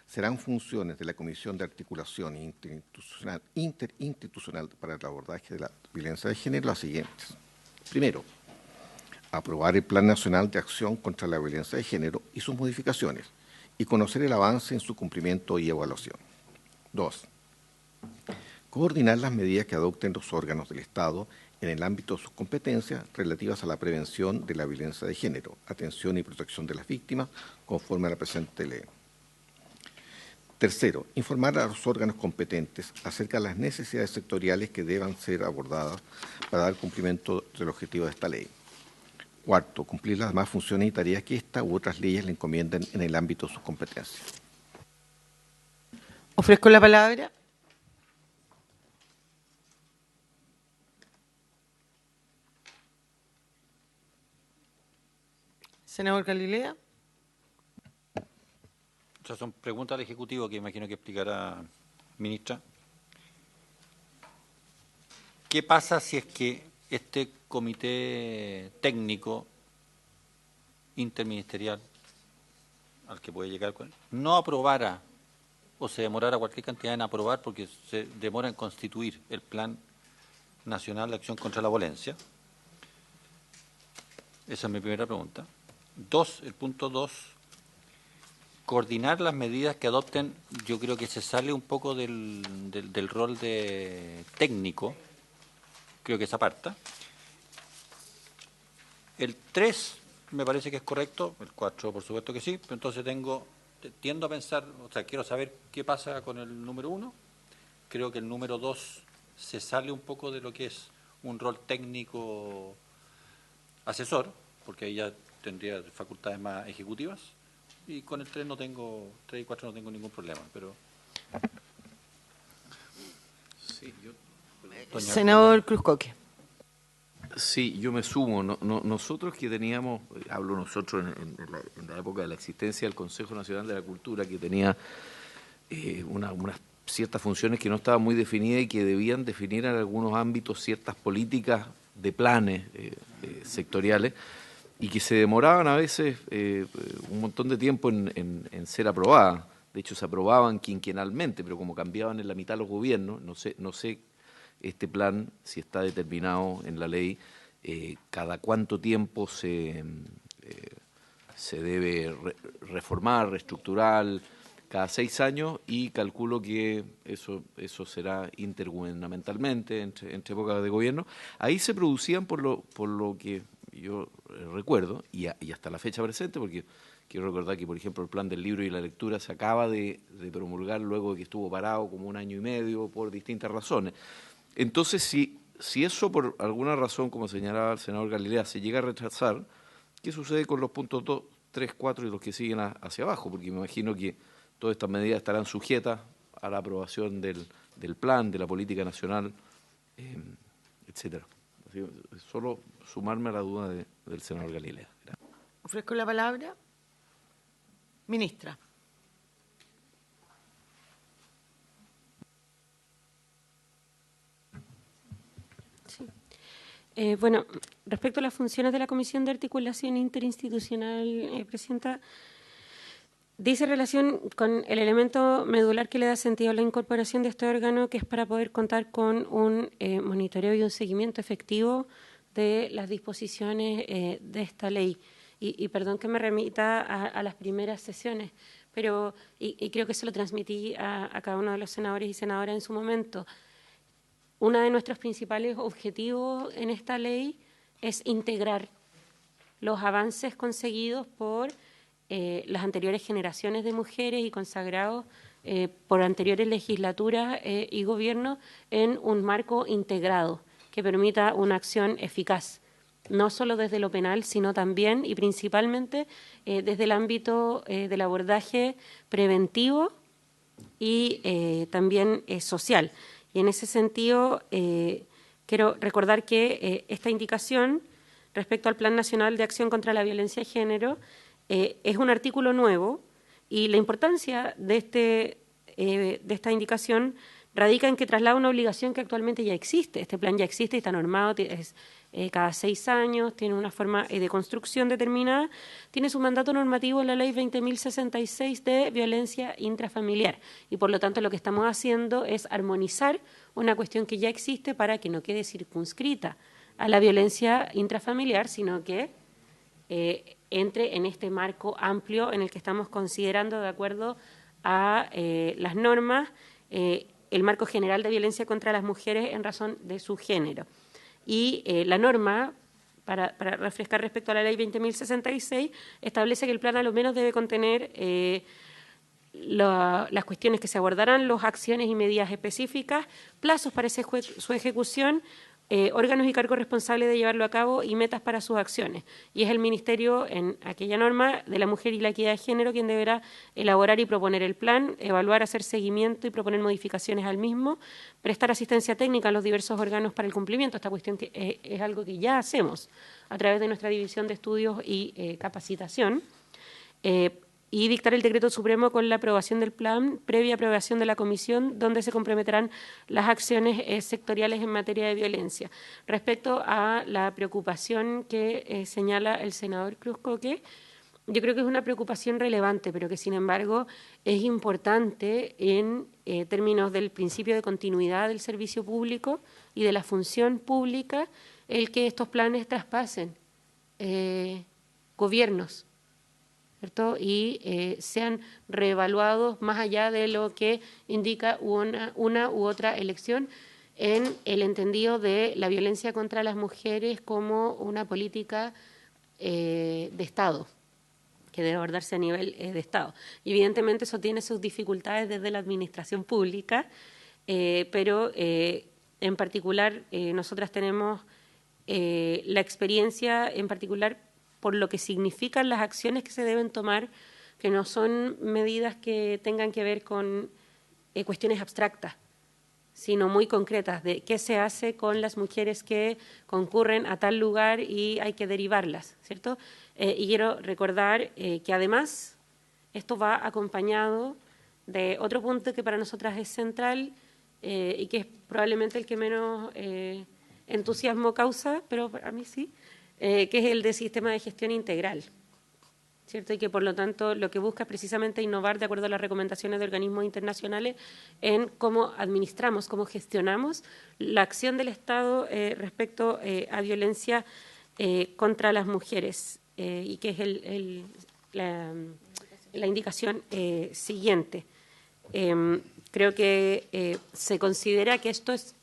serán funciones de la Comisión de Articulación Interinstitucional para el abordaje de la violencia de género las siguientes. Primero, aprobar el Plan Nacional de Acción contra la Violencia de Género y sus modificaciones y conocer el avance en su cumplimiento y evaluación. 2. Coordinar las medidas que adopten los órganos del Estado en el ámbito de sus competencias relativas a la prevención de la violencia de género, atención y protección de las víctimas, conforme a la presente ley. Tercero, informar a los órganos competentes acerca de las necesidades sectoriales que deban ser abordadas para dar cumplimiento del objetivo de esta ley. Cuarto, cumplir las demás funciones y tareas que esta u otras leyes le encomienden en el ámbito de sus competencias. Ofrezco la palabra. Senador Galilea. O sea, son preguntas al Ejecutivo que imagino que explicará ministra. ¿Qué pasa si es que este comité técnico interministerial al que puede llegar no aprobara o se demorara cualquier cantidad en aprobar porque se demora en constituir el Plan Nacional de Acción contra la Violencia? Esa es mi primera pregunta. El punto 2, coordinar las medidas que adopten. Yo creo que se sale un poco del rol de técnico, creo que esa aparta. El 3 me parece que es correcto, el 4 por supuesto que sí, pero entonces tiendo a pensar, o sea, quiero saber qué pasa con el número 1. Creo que el número 2 se sale un poco de lo que es un rol técnico asesor, porque ahí ya tendría facultades más ejecutivas, y con el 3 y 4 no tengo ningún problema, pero... Sí, Senador Cruzcoque. Sí, yo me sumo. Nosotros que teníamos, hablo nosotros en la época de la existencia del Consejo Nacional de la Cultura, que tenía unas ciertas funciones que no estaban muy definidas y que debían definir en algunos ámbitos ciertas políticas de planes sectoriales, y que se demoraban a veces un montón de tiempo en ser aprobadas. De hecho, se aprobaban quinquenalmente, pero como cambiaban en la mitad los gobiernos, no sé este plan, si está determinado en la ley, cada cuánto tiempo se debe reformar, reestructurar, cada 6 años, y calculo que eso será intergubernamentalmente entre épocas de gobierno. Ahí se producían, por lo que yo recuerdo, y hasta la fecha presente, porque quiero recordar que, por ejemplo, el plan del libro y la lectura se acaba de promulgar luego de que estuvo parado como 1 año y medio por distintas razones. Entonces, si eso por alguna razón, como señalaba el senador Galilea, se llega a retrasar, ¿qué sucede con los puntos 2, 3, 4 y los que siguen hacia abajo? Porque me imagino que todas estas medidas estarán sujetas a la aprobación del plan, de la política nacional, etcétera. Así, solo sumarme a la duda del senador Galilea. Gracias. Ofrezco la palabra. Ministra. Bueno, respecto a las funciones de la Comisión de Articulación Interinstitucional, Presidenta, dice relación con el elemento medular que le da sentido a la incorporación de este órgano, que es para poder contar con un monitoreo y un seguimiento efectivo de las disposiciones de esta ley. Y perdón que me remita a las primeras sesiones, pero y creo que se lo transmití a cada uno de los senadores y senadoras en su momento. Uno de nuestros principales objetivos en esta ley es integrar los avances conseguidos por las anteriores generaciones de mujeres y consagrados por anteriores legislaturas y gobiernos en un marco integrado que permita una acción eficaz, no solo desde lo penal, sino también y principalmente desde el ámbito del abordaje preventivo y también social. Y en ese sentido, quiero recordar que esta indicación respecto al Plan Nacional de Acción contra la Violencia de Género es un artículo nuevo, y la importancia de esta indicación radica en que traslada una obligación que actualmente ya existe. Este plan ya existe y está normado, es cada 6 años, tiene una forma de construcción determinada, tiene su mandato normativo en la Ley 20.066 de violencia intrafamiliar, y por lo tanto lo que estamos haciendo es armonizar una cuestión que ya existe para que no quede circunscrita a la violencia intrafamiliar, sino que entre en este marco amplio en el que estamos considerando, de acuerdo a las normas, el marco general de violencia contra las mujeres en razón de su género. Y la norma, para refrescar respecto a la Ley 20.066, establece que el plan a lo menos debe contener las cuestiones que se abordarán, las acciones y medidas específicas, plazos para su ejecución, órganos y cargos responsables de llevarlo a cabo y metas para sus acciones. Y es el Ministerio, en aquella norma de la Mujer y la Equidad de Género, quien deberá elaborar y proponer el plan, evaluar, hacer seguimiento y proponer modificaciones al mismo, prestar asistencia técnica a los diversos órganos para el cumplimiento. Esta cuestión que es algo que ya hacemos a través de nuestra División de Estudios y Capacitación. Y dictar el decreto supremo con la aprobación del plan, previa aprobación de la comisión, donde se comprometerán las acciones sectoriales en materia de violencia. Respecto a la preocupación que señala el senador Cruz-Coke, yo creo que es una preocupación relevante, pero que sin embargo es importante en términos del principio de continuidad del servicio público y de la función pública, el que estos planes traspasen gobiernos, ¿cierto? Y sean reevaluados más allá de lo que indica una u otra elección en el entendido de la violencia contra las mujeres como una política de Estado, que debe abordarse a nivel de Estado. Y evidentemente eso tiene sus dificultades desde la administración pública, pero en particular nosotras tenemos la experiencia en particular por lo que significan las acciones que se deben tomar, que no son medidas que tengan que ver con cuestiones abstractas, sino muy concretas, de qué se hace con las mujeres que concurren a tal lugar y hay que derivarlas, ¿cierto? Y quiero recordar que además esto va acompañado de otro punto que para nosotras es central y que es probablemente el que menos entusiasmo causa, pero para mí sí, que es el de sistema de gestión integral, ¿cierto? Y que por lo tanto lo que busca es precisamente innovar de acuerdo a las recomendaciones de organismos internacionales en cómo administramos, cómo gestionamos la acción del Estado respecto a violencia contra las mujeres y que es la indicación siguiente. Creo que se considera que esto es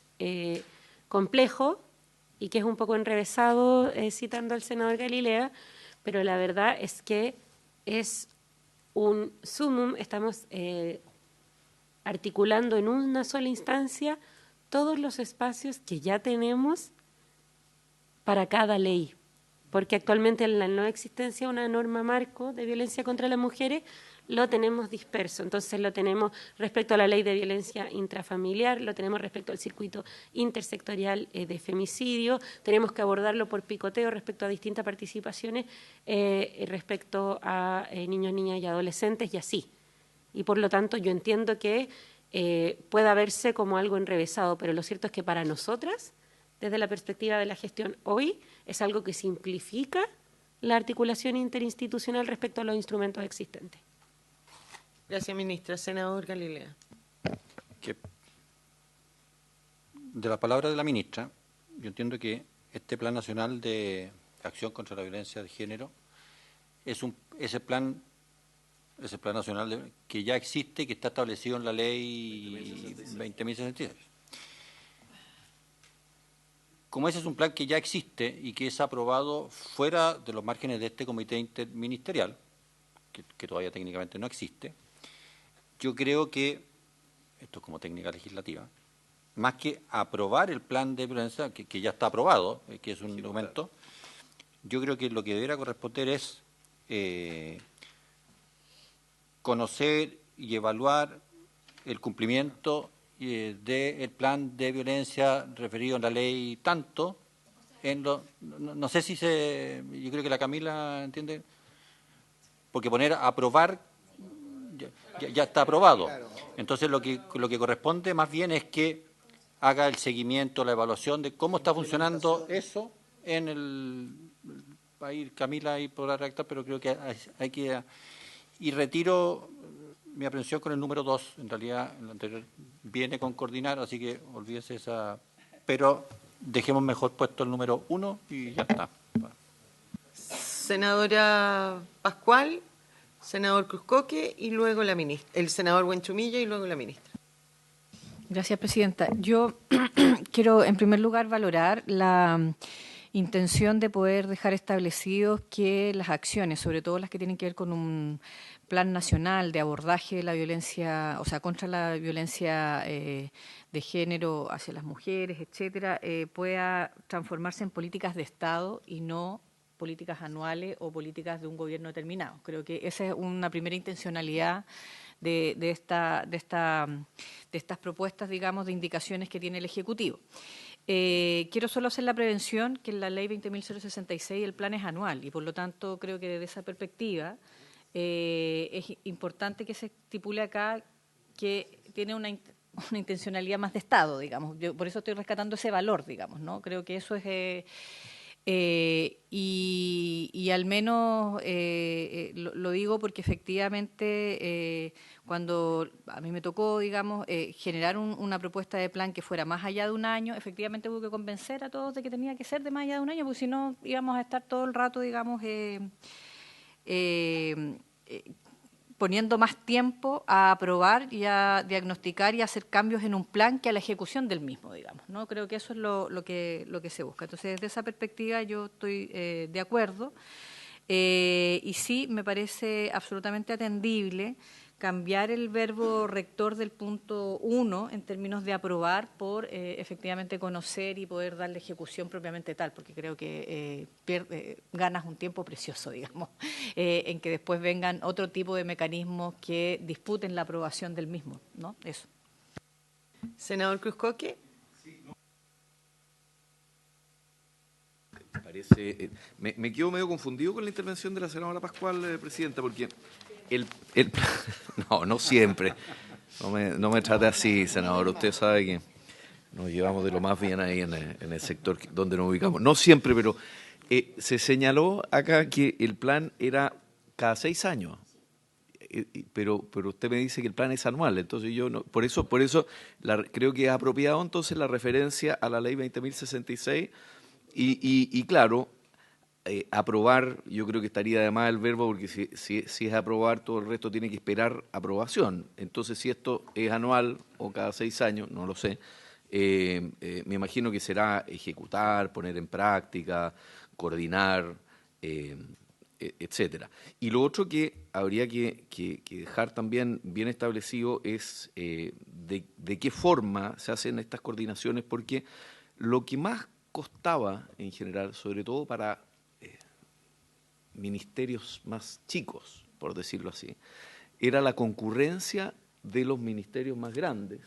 complejo y que es un poco enrevesado, citando al senador Galilea, pero la verdad es que es un sumum, estamos articulando en una sola instancia todos los espacios que ya tenemos para cada ley, porque actualmente en la no existencia de una norma marco de violencia contra las mujeres lo tenemos disperso. Entonces lo tenemos respecto a la ley de violencia intrafamiliar, lo tenemos respecto al circuito intersectorial de femicidio, tenemos que abordarlo por picoteo respecto a distintas participaciones, respecto a niños, niñas y adolescentes y así. Y por lo tanto yo entiendo que pueda verse como algo enrevesado, pero lo cierto es que para nosotras, desde la perspectiva de la gestión hoy, es algo que simplifica la articulación interinstitucional respecto a los instrumentos existentes. Gracias, ministra. Senador Galilea. De la palabra de la ministra, yo entiendo que este Plan Nacional de Acción contra la Violencia de Género es ese plan nacional que ya existe, que está establecido en la ley 20.066. Como ese es un plan que ya existe y que es aprobado fuera de los márgenes de este comité interministerial, que todavía técnicamente no existe, yo creo que, esto es como técnica legislativa, más que aprobar el plan de violencia, que ya está aprobado, que es un documento, yo creo que lo que deberá corresponder es conocer y evaluar el cumplimiento del plan de violencia referido en la ley tanto, no sé si yo creo que la Camila entiende, porque poner a aprobar ya está aprobado. Entonces lo que corresponde más bien es que haga el seguimiento, la evaluación de cómo está funcionando eso en el país. Camila ahí podrá redactar, pero creo que hay que... Y retiro mi aprehensión con el número 2. En realidad, el anterior viene con coordinar, así que olvídese esa... Pero dejemos mejor puesto el número 1 y ya está. Senadora Pascual, senador Cruz-Coke y luego la ministra, el senador Buenchumilla y luego la ministra. Gracias, presidenta. Yo quiero, en primer lugar, valorar la intención de poder dejar establecidos que las acciones, sobre todo las que tienen que ver con un plan nacional de abordaje de la violencia, o sea, contra la violencia de género hacia las mujeres, etcétera, pueda transformarse en políticas de Estado y no políticas anuales o políticas de un gobierno determinado. Creo que esa es una primera intencionalidad de estas propuestas, digamos, de indicaciones que tiene el Ejecutivo. Quiero solo hacer la prevención que en la Ley 20.066 el plan es anual y, por lo tanto, creo que desde esa perspectiva es importante que se estipule acá que tiene una intencionalidad más de Estado, digamos. Yo por eso estoy rescatando ese valor, digamos, ¿no? Creo que eso es... y al menos lo digo porque efectivamente cuando a mí me tocó, digamos, generar una propuesta de plan que fuera más allá de un año, efectivamente hubo que convencer a todos de que tenía que ser de más allá de un año, porque si no íbamos a estar todo el rato, digamos, poniendo más tiempo a aprobar y a diagnosticar y a hacer cambios en un plan que a la ejecución del mismo, digamos, ¿no? Creo que eso es lo que se busca. Entonces, desde esa perspectiva yo estoy de acuerdo y sí me parece absolutamente atendible cambiar el verbo rector del punto 1 en términos de aprobar por efectivamente conocer y poder darle ejecución propiamente tal, porque creo que ganas un tiempo precioso, digamos, en que después vengan otro tipo de mecanismos que disputen la aprobación del mismo, ¿no? Eso. Senador Cruzcoque. Parece, me quedo medio confundido con la intervención de la senadora Pascual, Presidenta, porque no siempre. No me trate así, senador. Usted sabe que nos llevamos de lo más bien ahí en el sector donde nos ubicamos. No siempre, pero se señaló acá que el plan era cada 6 años. Pero usted me dice que el plan es anual, entonces yo no, por eso creo que es apropiado entonces la referencia a la Ley 20.066 y claro, aprobar, yo creo que estaría de más el verbo, porque si es aprobar, todo el resto tiene que esperar aprobación. Entonces, si esto es anual o cada 6 años, no lo sé, me imagino que será ejecutar, poner en práctica, coordinar, etcétera. Y lo otro que habría que dejar también bien establecido es de qué forma se hacen estas coordinaciones, porque lo que más costaba en general, sobre todo para ministerios más chicos, por decirlo así, era la concurrencia de los ministerios más grandes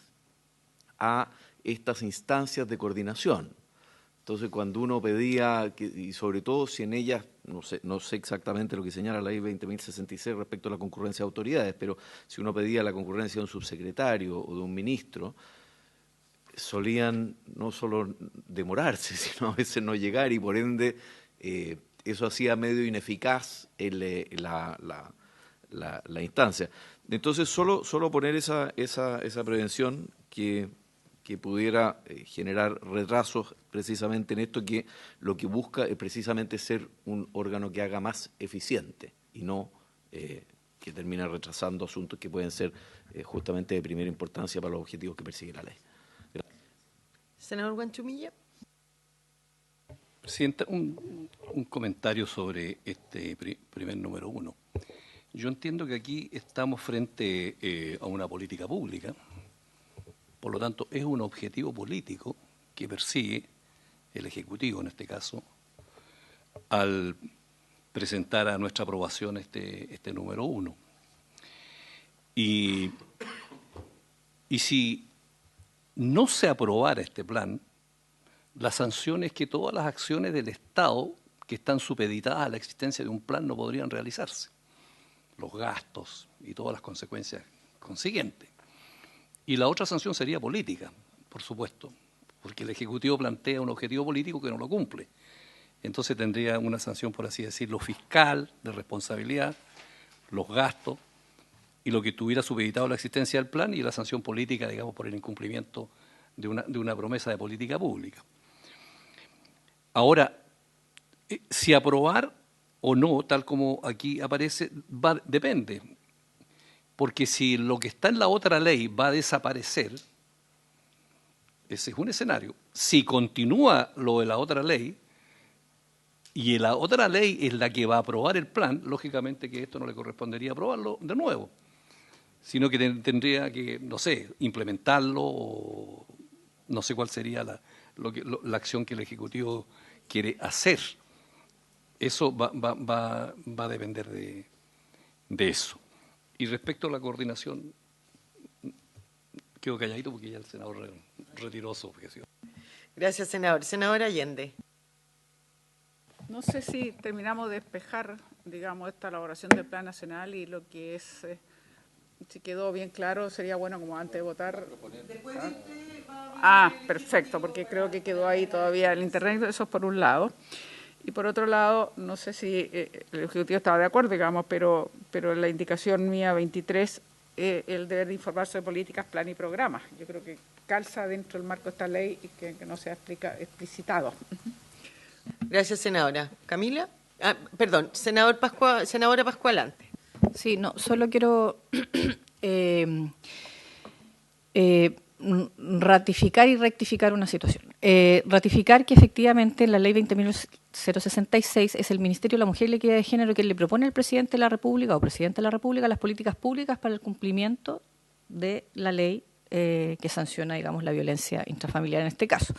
a estas instancias de coordinación. Entonces, cuando uno pedía, y sobre todo si en ellas, no sé exactamente lo que señala la Ley 20.066 respecto a la concurrencia de autoridades, pero si uno pedía la concurrencia de un subsecretario o de un ministro, solían no solo demorarse, sino a veces no llegar y por ende eso hacía medio ineficaz la instancia. Entonces, solo poner esa prevención que pudiera generar retrasos precisamente en esto, que lo que busca es precisamente ser un órgano que haga más eficiente y no que termine retrasando asuntos que pueden ser justamente de primera importancia para los objetivos que persigue la ley. Gracias. Senador Guanchumilla. Presidenta, un comentario sobre este primer número 1. Yo entiendo que aquí estamos frente a una política pública, por lo tanto es un objetivo político que persigue el Ejecutivo, en este caso, al presentar a nuestra aprobación este número 1. Y si no se aprobara este plan, la sanción es que todas las acciones del Estado que están supeditadas a la existencia de un plan no podrían realizarse. Los gastos y todas las consecuencias consiguientes. Y la otra sanción sería política, por supuesto, porque el Ejecutivo plantea un objetivo político que no lo cumple. Entonces tendría una sanción, por así decirlo, fiscal, de responsabilidad, los gastos y lo que tuviera supeditado a la existencia del plan, y la sanción política, digamos, por el incumplimiento de una promesa de política pública. Ahora, si aprobar o no, tal como aquí aparece, depende. Porque si lo que está en la otra ley va a desaparecer, ese es un escenario. Si continúa lo de la otra ley, Y la otra ley es la que va a aprobar el plan, lógicamente que esto no le correspondería aprobarlo de nuevo, sino que tendría que, no sé, implementarlo o no sé cuál sería la acción que el Ejecutivo quiere hacer. Eso va a depender de eso. Y respecto a la coordinación, quedo calladito porque ya el senador retiró su objeción. Gracias, senador. Senador Allende. No sé si terminamos de despejar, digamos, esta elaboración del Plan Nacional y lo que es, si quedó bien claro, sería bueno como antes de votar. Perfecto, porque creo que quedó ahí todavía el internet, eso es por un lado. Y por otro lado, no sé si el Ejecutivo estaba de acuerdo, digamos, pero la indicación mía 23, el deber de informar sobre políticas, plan y programas. Yo creo que calza dentro del marco de esta ley y que no se ha explicitado. Gracias, senadora. ¿Camila? Perdón, senadora Pascualante. Sí, no, solo quiero ratificar y rectificar una situación. Ratificar que efectivamente la ley 20.066 es el Ministerio de la Mujer y la Equidad de Género que le propone al presidente de la República o presidente de la República las políticas públicas para el cumplimiento de la ley que sanciona, digamos, la violencia intrafamiliar en este caso.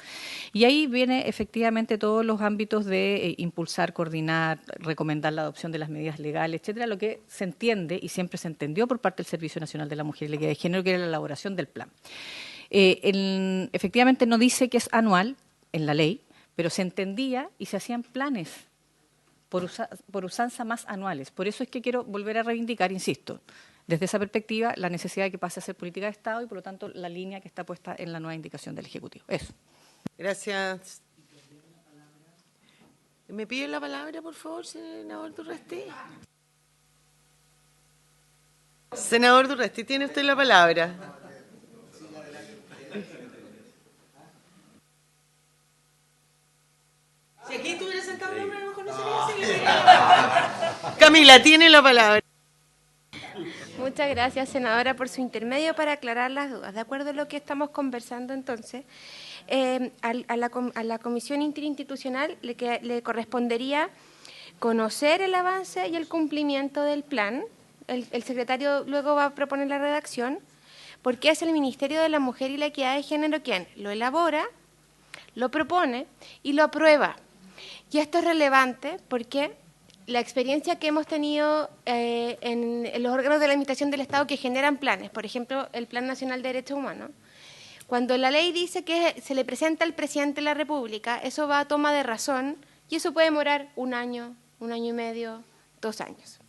Y ahí viene efectivamente todos los ámbitos de impulsar, coordinar, recomendar la adopción de las medidas legales, etcétera, lo que se entiende y siempre se entendió por parte del Servicio Nacional de la Mujer y la Equidad de Género, que era la elaboración del plan. Efectivamente no dice que es anual en la ley, pero se entendía y se hacían planes por usanza más anuales. Por eso es que quiero volver a reivindicar, insisto, desde esa perspectiva, la necesidad de que pase a ser política de Estado y, por lo tanto, la línea que está puesta en la nueva indicación del Ejecutivo. Eso. Gracias. ¿Me pide la palabra, por favor, senador Durresti? Senador Durresti, tiene usted la palabra. Si aquí estuviera sentado un hombre, a lo mejor no sería. Camila, tiene la palabra. Muchas gracias, senadora, por su intermedio para aclarar las dudas. De acuerdo a lo que estamos conversando, entonces, a la Comisión Interinstitucional le correspondería conocer el avance y el cumplimiento del plan. El secretario luego va a proponer la redacción, porque es el Ministerio de la Mujer y la Equidad de Género quien lo elabora, lo propone y lo aprueba. Y esto es relevante porque la experiencia que hemos tenido en los órganos de la Administración del Estado que generan planes, por ejemplo, el Plan Nacional de Derechos Humanos, cuando la ley dice que se le presenta al presidente de la República, eso va a toma de razón y eso puede demorar un año y medio, 2 años.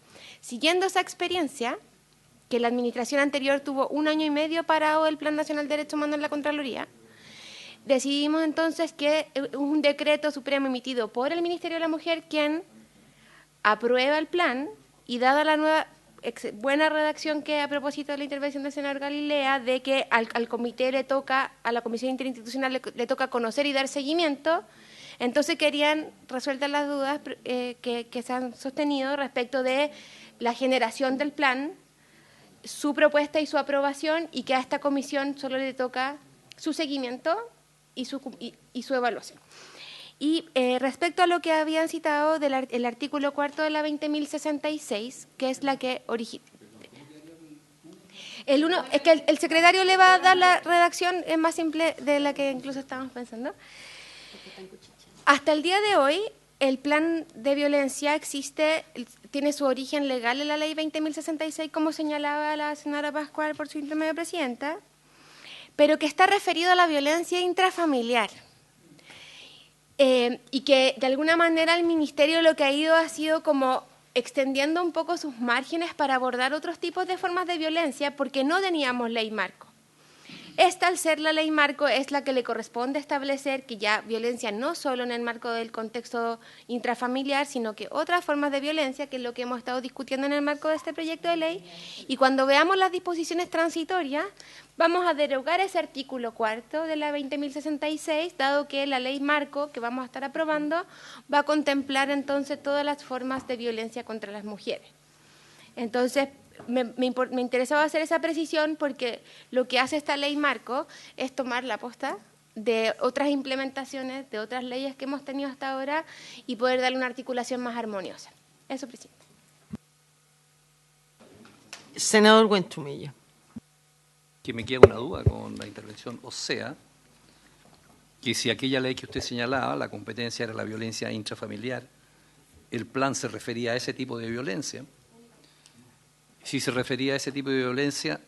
Siguiendo esa experiencia, que la administración anterior tuvo 1 año y medio parado el Plan Nacional de Derechos Humanos en la Contraloría, decidimos entonces que un decreto supremo emitido por el Ministerio de la Mujer quien aprueba el plan y dada la nueva buena redacción que a propósito de la intervención del senador Galilea de que al comité le toca, a la Comisión Interinstitucional le toca conocer y dar seguimiento, entonces querían resueltas las dudas que se han sostenido respecto de la generación del plan, su propuesta y su aprobación y que a esta comisión solo le toca su seguimiento y su evaluación. Y respecto a lo que habían citado del artículo 4 de la 20.066, que es la que origina... Es que el secretario le va a dar la redacción, es más simple de la que incluso estábamos pensando. Hasta el día de hoy, el plan de violencia tiene su origen legal en la ley 20.066, como señalaba la senadora Pascual por su intermedio presidenta, pero que está referido a la violencia intrafamiliar. Y que de alguna manera el Ministerio lo que ha sido como extendiendo un poco sus márgenes para abordar otros tipos de formas de violencia porque no teníamos ley marco. Esta, al ser la ley marco, es la que le corresponde establecer que ya violencia no solo en el marco del contexto intrafamiliar, sino que otras formas de violencia, que es lo que hemos estado discutiendo en el marco de este proyecto de ley. Y cuando veamos las disposiciones transitorias, vamos a derogar ese artículo 4 de la 20.066, dado que la ley marco que vamos a estar aprobando va a contemplar entonces todas las formas de violencia contra las mujeres. Entonces, me interesaba hacer esa precisión porque lo que hace esta ley marco es tomar la posta de otras implementaciones, de otras leyes que hemos tenido hasta ahora y poder darle una articulación más armoniosa. Eso, Presidenta. Senador Buentumilla. Que me queda una duda con la intervención, o sea, que si aquella ley que usted señalaba, la competencia era la violencia intrafamiliar, el plan se refería a ese tipo de violencia. Si se refería a ese tipo de violencia,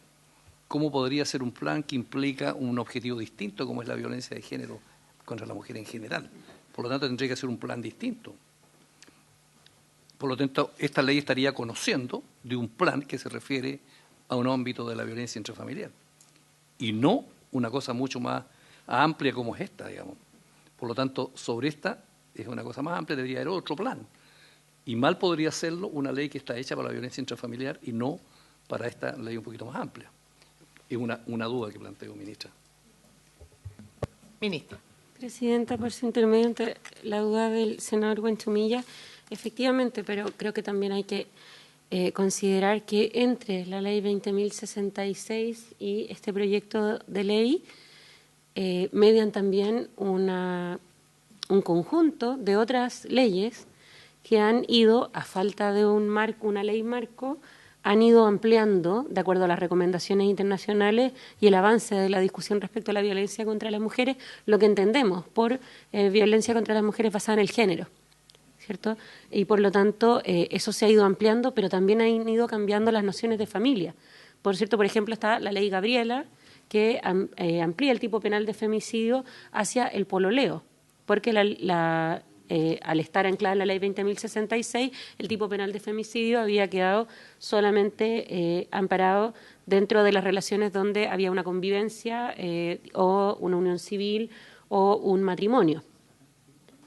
¿cómo podría ser un plan que implica un objetivo distinto, como es la violencia de género contra la mujer en general? Por lo tanto, tendría que ser un plan distinto. Por lo tanto, esta ley estaría conociendo de un plan que se refiere a un ámbito de la violencia intrafamiliar y no una cosa mucho más amplia como es esta, digamos. Por lo tanto, sobre esta es una cosa más amplia, debería haber otro plan. Y mal podría serlo una ley que está hecha para la violencia intrafamiliar y no para esta ley un poquito más amplia. Es una duda que planteo, ministra. Ministra. Presidenta, por su intermedio, ante la duda del senador Buentumilla, efectivamente, pero creo que también hay que considerar que entre la ley 20.066 y este proyecto de ley median también un conjunto de otras leyes que han ido, a falta de un marco, una ley marco, han ido ampliando, de acuerdo a las recomendaciones internacionales y el avance de la discusión respecto a la violencia contra las mujeres, lo que entendemos por violencia contra las mujeres basada en el género, ¿cierto? Y por lo tanto, eso se ha ido ampliando, pero también han ido cambiando las nociones de familia. Por cierto, por ejemplo, está la ley Gabriela, que amplía el tipo penal de femicidio hacia el pololeo, porque al estar anclada en la ley 20.066, el tipo penal de femicidio había quedado solamente amparado dentro de las relaciones donde había una convivencia o una unión civil o un matrimonio,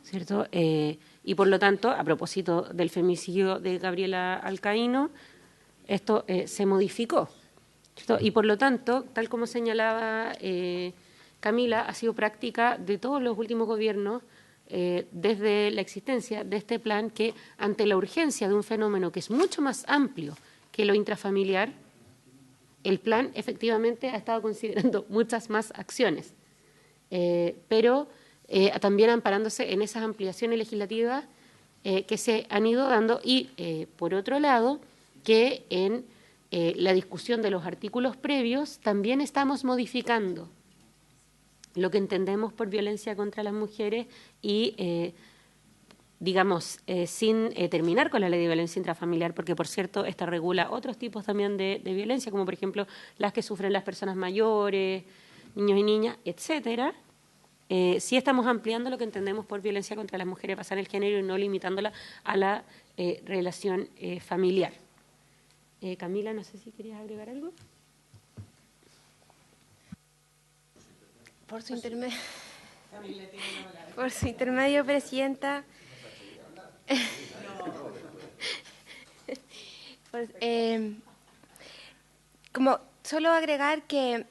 ¿cierto? Y por lo tanto, a propósito del femicidio de Gabriela Alcaíno, esto se modificó, ¿cierto? Y por lo tanto, tal como señalaba Camila, ha sido práctica de todos los últimos gobiernos desde la existencia de este plan, que ante la urgencia de un fenómeno que es mucho más amplio que lo intrafamiliar, el plan efectivamente ha estado considerando muchas más acciones, pero también amparándose en esas ampliaciones legislativas que se han ido dando y, por otro lado, que en la discusión de los artículos previos también estamos modificando lo que entendemos por violencia contra las mujeres y, digamos, sin terminar con la ley de violencia intrafamiliar, porque, por cierto, esta regula otros tipos también de violencia, como, por ejemplo, las que sufren las personas mayores, niños y niñas, etcétera. Sí estamos ampliando lo que entendemos por violencia contra las mujeres basada en el género y no limitándola a la relación familiar. Camila, no sé si querías agregar algo. Por su intermedio, Presidenta. Como solo agregar que,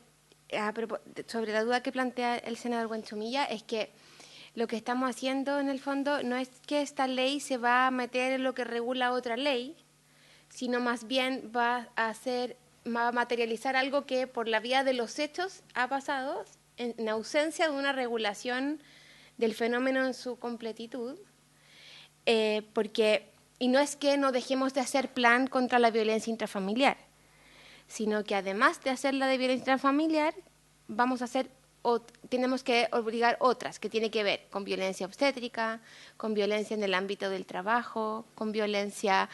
sobre la duda que plantea el senador Buentumilla, es que lo que estamos haciendo en el fondo no es que esta ley se va a meter en lo que regula otra ley, sino más bien va a materializar algo que por la vía de los hechos ha pasado en ausencia de una regulación del fenómeno en su completitud, y no es que no dejemos de hacer plan contra la violencia intrafamiliar, sino que además de hacer la de violencia intrafamiliar, tenemos que obligar otras, que tiene que ver con violencia obstétrica, con violencia en el ámbito del trabajo, con violencia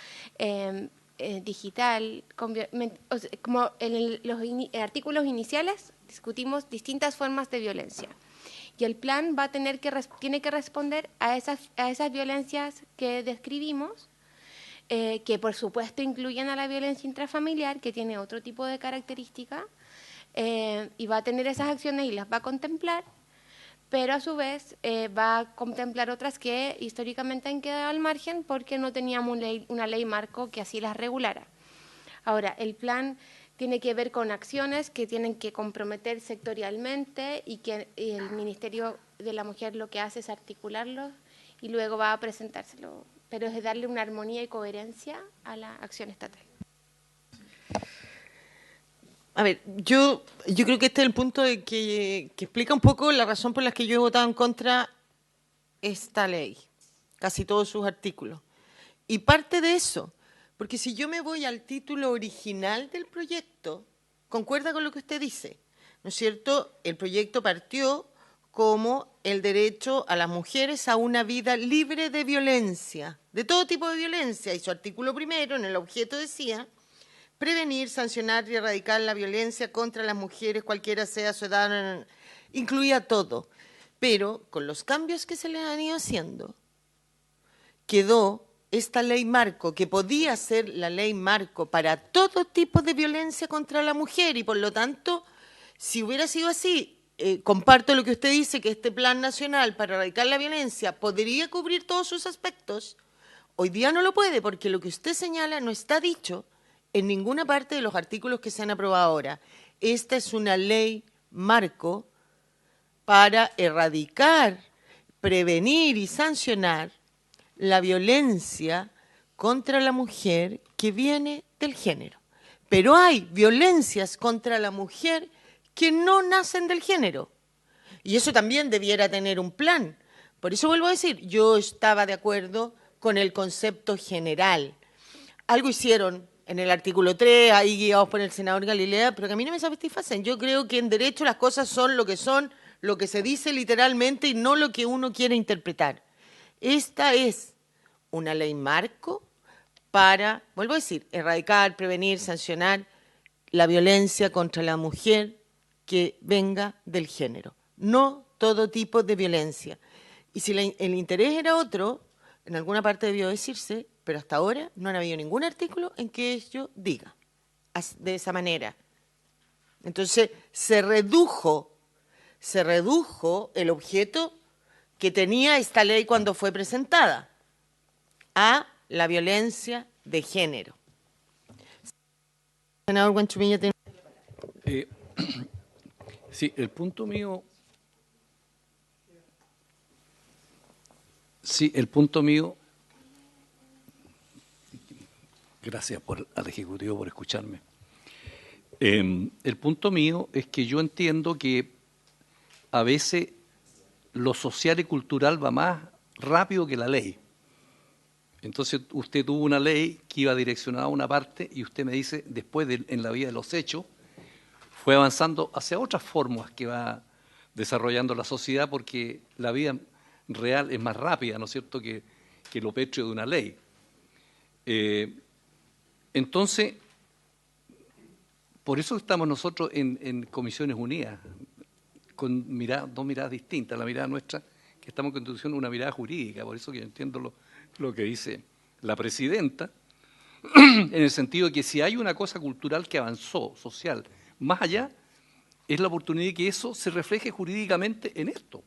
digital, como en los artículos iniciales discutimos distintas formas de violencia. Y el plan tiene que responder a esas violencias que describimos, que por supuesto incluyen a la violencia intrafamiliar, que tiene otro tipo de característica, y va a tener esas acciones y las va a contemplar, pero a su vez va a contemplar otras que históricamente han quedado al margen porque no teníamos una ley marco que así las regulara. Ahora, el plan tiene que ver con acciones que tienen que comprometer sectorialmente y que el Ministerio de la Mujer lo que hace es articularlo y luego va a presentárselo, pero es darle una armonía y coherencia a la acción estatal. A ver, yo creo que este es el punto de que explica un poco la razón por la que yo he votado en contra esta ley, casi todos sus artículos. Y parte de eso, porque si yo me voy al título original del proyecto, concuerda con lo que usted dice, ¿no es cierto? El proyecto partió como el derecho a las mujeres a una vida libre de violencia, de todo tipo de violencia, y su artículo primero en el objeto decía: prevenir, sancionar y erradicar la violencia contra las mujeres, cualquiera sea su edad, incluía todo. Pero con los cambios que se le han ido haciendo, quedó esta ley marco, que podía ser la ley marco para todo tipo de violencia contra la mujer, y por lo tanto, si hubiera sido así, comparto lo que usted dice, que este plan nacional para erradicar la violencia podría cubrir todos sus aspectos. Hoy día no lo puede, porque lo que usted señala no está dicho en ninguna parte de los artículos que se han aprobado ahora. Esta es una ley marco para erradicar, prevenir y sancionar la violencia contra la mujer que viene del género. Pero hay violencias contra la mujer que no nacen del género. Y eso también debiera tener un plan. Por eso vuelvo a decir, yo estaba de acuerdo con el concepto general. Algo hicieron en el artículo 3, ahí guiados por el senador Galilea, pero que a mí no me satisfacen. Yo creo que en derecho las cosas son, lo que se dice literalmente y no lo que uno quiere interpretar. Esta es una ley marco para, vuelvo a decir, erradicar, prevenir, sancionar la violencia contra la mujer que venga del género. No todo tipo de violencia. Y si el interés era otro, en alguna parte debió decirse, pero hasta ahora no han habido ningún artículo en que ello diga de esa manera. Entonces, se redujo el objeto que tenía esta ley cuando fue presentada a la violencia de género. Senador Guanchumilla tiene... Sí, el punto mío... Gracias al Ejecutivo por escucharme. El punto mío es que yo entiendo que a veces lo social y cultural va más rápido que la ley. Entonces usted tuvo una ley que iba direccionada a una parte y usted me dice, después en la vía de los hechos, fue avanzando hacia otras formas que va desarrollando la sociedad, porque la vida real es más rápida, ¿no es cierto?, que lo pétreo de una ley. Entonces, por eso estamos nosotros en Comisiones Unidas, con dos miradas distintas. La mirada nuestra, que estamos en Constitución, una mirada jurídica, por eso que yo entiendo lo que dice la presidenta, en el sentido de que si hay una cosa cultural que avanzó, social, más allá, es la oportunidad de que eso se refleje jurídicamente en esto,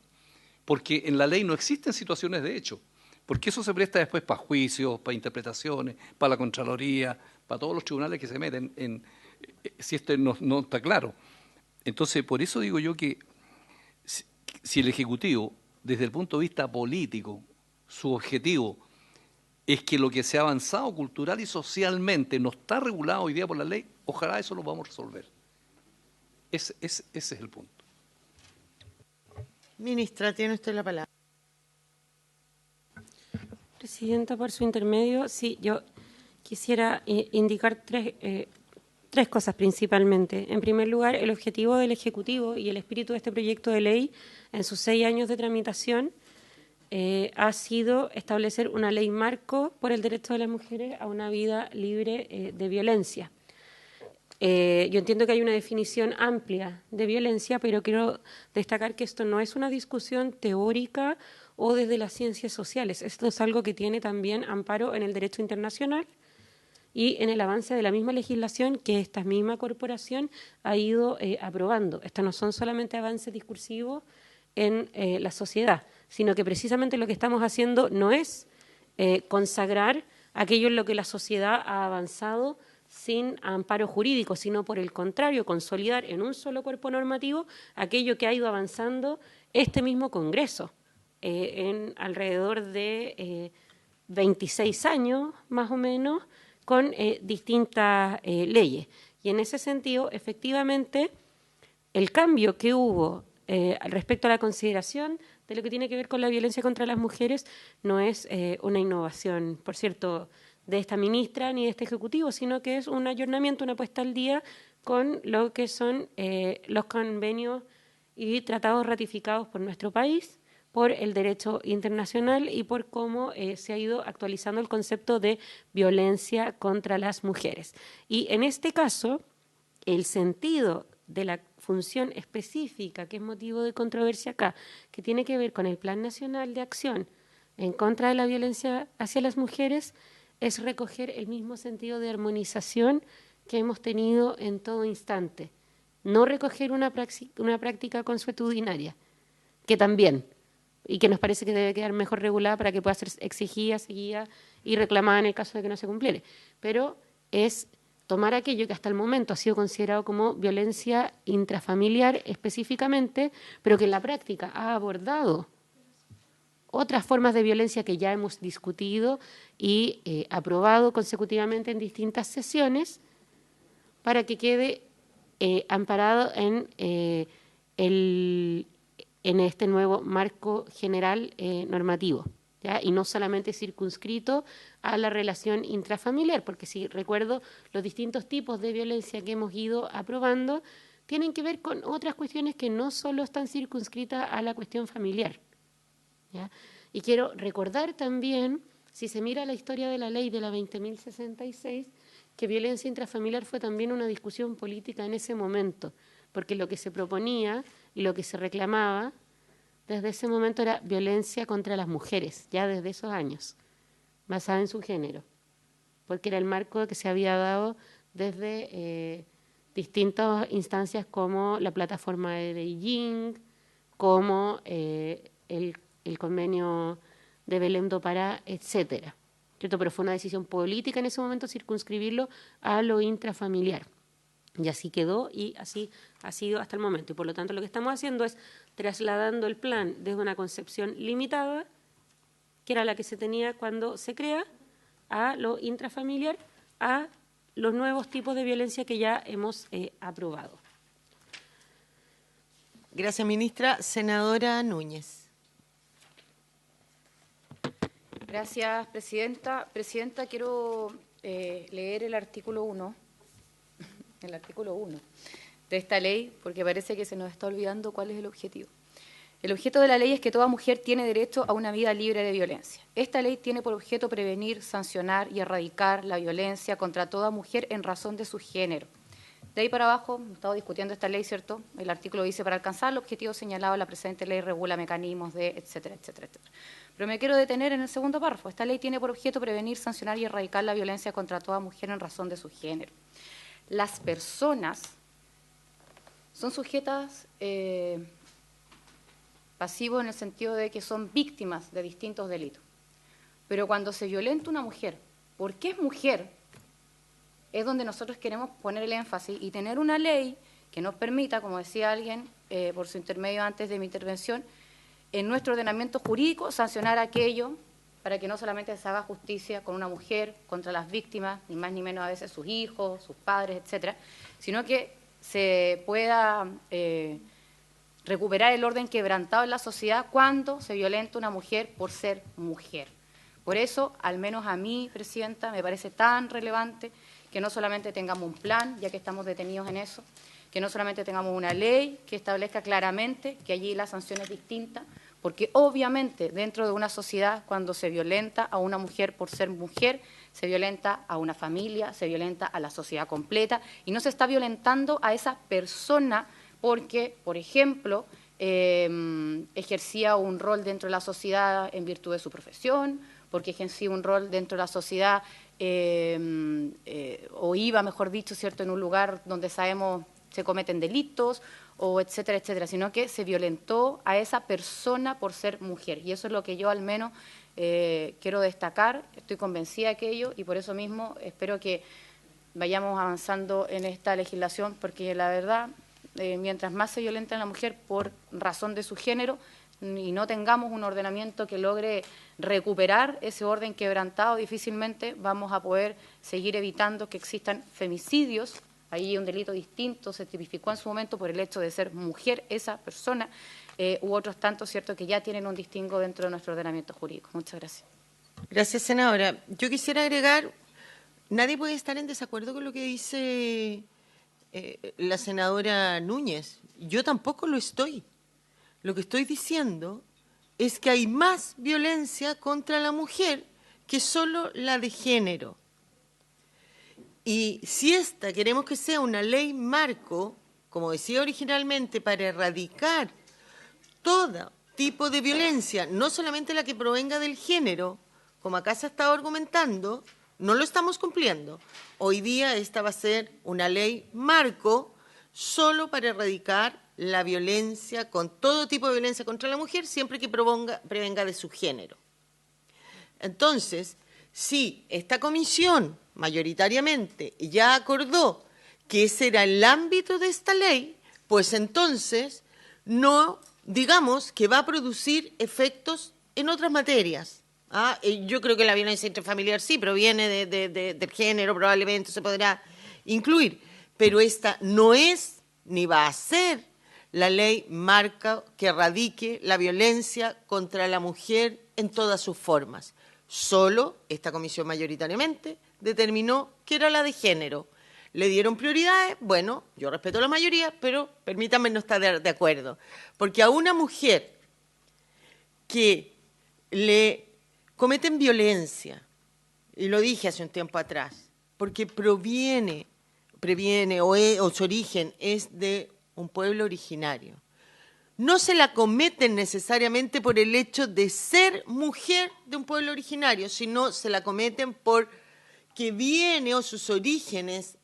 porque en la ley no existen situaciones de hecho, porque eso se presta después para juicios, para interpretaciones, para la Contraloría, para todos los tribunales que se meten si esto no está claro. Entonces, por eso digo yo que si el Ejecutivo, desde el punto de vista político, su objetivo es que lo que se ha avanzado cultural y socialmente no está regulado hoy día por la ley, ojalá eso lo vamos a resolver. Ese es el punto. Ministra, tiene usted la palabra. Presidenta, por su intermedio, sí, yo quisiera indicar tres cosas principalmente. En primer lugar, el objetivo del Ejecutivo y el espíritu de este proyecto de ley en sus 6 años de tramitación ha sido establecer una ley marco por el derecho de las mujeres a una vida libre de violencia. Yo entiendo que hay una definición amplia de violencia, pero quiero destacar que esto no es una discusión teórica o desde las ciencias sociales. Esto es algo que tiene también amparo en el derecho internacional y en el avance de la misma legislación que esta misma corporación ha ido aprobando. Estos no son solamente avances discursivos en la sociedad, sino que precisamente lo que estamos haciendo no es consagrar aquello en lo que la sociedad ha avanzado sin amparo jurídico, sino por el contrario, consolidar en un solo cuerpo normativo aquello que ha ido avanzando este mismo Congreso en alrededor de 26 años, más o menos, con distintas leyes. Y Y en ese sentido, efectivamente, el cambio que hubo respecto a la consideración de lo que tiene que ver con la violencia contra las mujeres no es una innovación, por cierto, de esta ministra ni de este Ejecutivo, sino que es un ayornamiento, una puesta al día con lo que son los convenios y tratados ratificados por nuestro país, por el derecho internacional y por cómo se ha ido actualizando el concepto de violencia contra las mujeres. Y en este caso, el sentido de la función específica, que es motivo de controversia acá, que tiene que ver con el Plan Nacional de Acción en contra de la violencia hacia las mujeres, es recoger el mismo sentido de armonización que hemos tenido en todo instante. No recoger una práctica consuetudinaria, que también, y que nos parece que debe quedar mejor regulada para que pueda ser exigida, seguida y reclamada en el caso de que no se cumpliere. Pero es tomar aquello que hasta el momento ha sido considerado como violencia intrafamiliar específicamente, pero que en la práctica ha abordado otras formas de violencia que ya hemos discutido y aprobado consecutivamente en distintas sesiones para que quede amparado en este nuevo marco general normativo, ¿ya? Y no solamente circunscrito a la relación intrafamiliar, porque si recuerdo, los distintos tipos de violencia que hemos ido aprobando tienen que ver con otras cuestiones que no solo están circunscritas a la cuestión familiar, ¿ya? Y quiero recordar también, si se mira la historia de la ley de la 20.066, que violencia intrafamiliar fue también una discusión política en ese momento, porque lo que se proponía y lo que se reclamaba desde ese momento era violencia contra las mujeres, ya desde esos años, basada en su género, porque era el marco que se había dado desde distintas instancias como la plataforma de Beijing, como el convenio de Belém do Pará, etcétera. Pero fue una decisión política en ese momento circunscribirlo a lo intrafamiliar. Y así quedó y así ha sido hasta el momento. Y por lo tanto lo que estamos haciendo es trasladando el plan desde una concepción limitada, que era la que se tenía cuando se crea, a lo intrafamiliar, a los nuevos tipos de violencia que ya hemos aprobado. Gracias, ministra. Senadora Núñez. Gracias, presidenta. Presidenta, quiero leer el artículo 1 de esta ley, porque parece que se nos está olvidando cuál es el objetivo. El objeto de la ley es que toda mujer tiene derecho a una vida libre de violencia. Esta ley tiene por objeto prevenir, sancionar y erradicar la violencia contra toda mujer en razón de su género. De ahí para abajo, hemos estado discutiendo esta ley, ¿cierto? El artículo dice, para alcanzar el objetivo señalado, la presente ley regula mecanismos de etcétera, etcétera, etcétera. Pero me quiero detener en el segundo párrafo. Esta ley tiene por objeto prevenir, sancionar y erradicar la violencia contra toda mujer en razón de su género. Las personas son sujetas pasivos en el sentido de que son víctimas de distintos delitos. Pero cuando se violenta una mujer, porque es mujer, es donde nosotros queremos poner el énfasis y tener una ley que nos permita, como decía alguien por su intermedio antes de mi intervención, en nuestro ordenamiento jurídico sancionar aquello para que no solamente se haga justicia con una mujer contra las víctimas, ni más ni menos a veces sus hijos, sus padres, etcétera, sino que se pueda recuperar el orden quebrantado en la sociedad cuando se violenta una mujer por ser mujer. Por eso, al menos a mí, Presidenta, me parece tan relevante que no solamente tengamos un plan, ya que estamos detenidos en eso, que no solamente tengamos una ley que establezca claramente que allí la sanción es distinta, porque obviamente dentro de una sociedad cuando se violenta a una mujer por ser mujer, se violenta a una familia, se violenta a la sociedad completa y no se está violentando a esa persona porque, por ejemplo, ejercía un rol dentro de la sociedad en virtud de su profesión, porque ejercía un rol dentro de la sociedad o iba, mejor dicho, ¿cierto?, en un lugar donde sabemos se cometen delitos, o etcétera, etcétera, sino que se violentó a esa persona por ser mujer. Y eso es lo que yo al menos quiero destacar, estoy convencida de aquello y por eso mismo espero que vayamos avanzando en esta legislación, porque la verdad, mientras más se violenta a la mujer por razón de su género y no tengamos un ordenamiento que logre recuperar ese orden quebrantado, difícilmente vamos a poder seguir evitando que existan femicidios Ahí un delito distinto se tipificó en su momento por el hecho de ser mujer esa persona, u otros tantos, ¿cierto?, que ya tienen un distingo dentro de nuestro ordenamiento jurídico. Muchas gracias. Gracias, senadora. Yo quisiera agregar, nadie puede estar en desacuerdo con lo que dice la senadora Núñez. Yo tampoco lo estoy. Lo que estoy diciendo es que hay más violencia contra la mujer que solo la de género. Y si esta queremos que sea una ley marco, como decía originalmente, para erradicar todo tipo de violencia, no solamente la que provenga del género, como acá se ha estado argumentando, no lo estamos cumpliendo. Hoy día esta va a ser una ley marco solo para erradicar la violencia, con todo tipo de violencia contra la mujer, siempre que provenga de su género. Entonces, si esta comisión mayoritariamente ya acordó que ese era el ámbito de esta ley, pues entonces no digamos que va a producir efectos en otras materias. Yo creo que la violencia intrafamiliar sí proviene del género, probablemente se podrá incluir, pero esta no es ni va a ser la ley marca que erradique la violencia contra la mujer en todas sus formas. Solo esta comisión mayoritariamente determinó que era la de género. ¿Le dieron prioridades? Bueno, yo respeto la mayoría, pero permítanme no estar de acuerdo. Porque a una mujer que le cometen violencia, y lo dije hace un tiempo atrás, porque previene o su origen es de un pueblo originario, no se la cometen necesariamente por el hecho de ser mujer de un pueblo originario, sino se la cometen por que viene o sus orígenes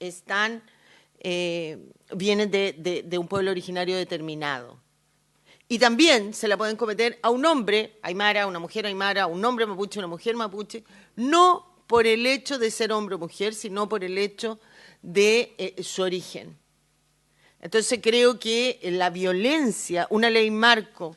vienen de un pueblo originario determinado. Y también se la pueden cometer a un hombre aymara, una mujer aymara, un hombre mapuche, una mujer mapuche, no por el hecho de ser hombre o mujer, sino por el hecho de su origen. Entonces creo que la violencia, una ley marco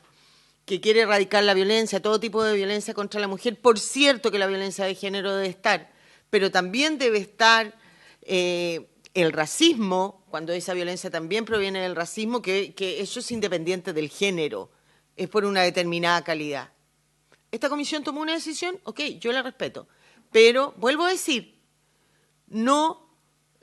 que quiere erradicar la violencia, todo tipo de violencia contra la mujer, por cierto que la violencia de género debe estar, pero también debe estar el racismo, cuando esa violencia también proviene del racismo, que eso es independiente del género, es por una determinada calidad. Esta comisión tomó una decisión, ok, yo la respeto, pero vuelvo a decir, no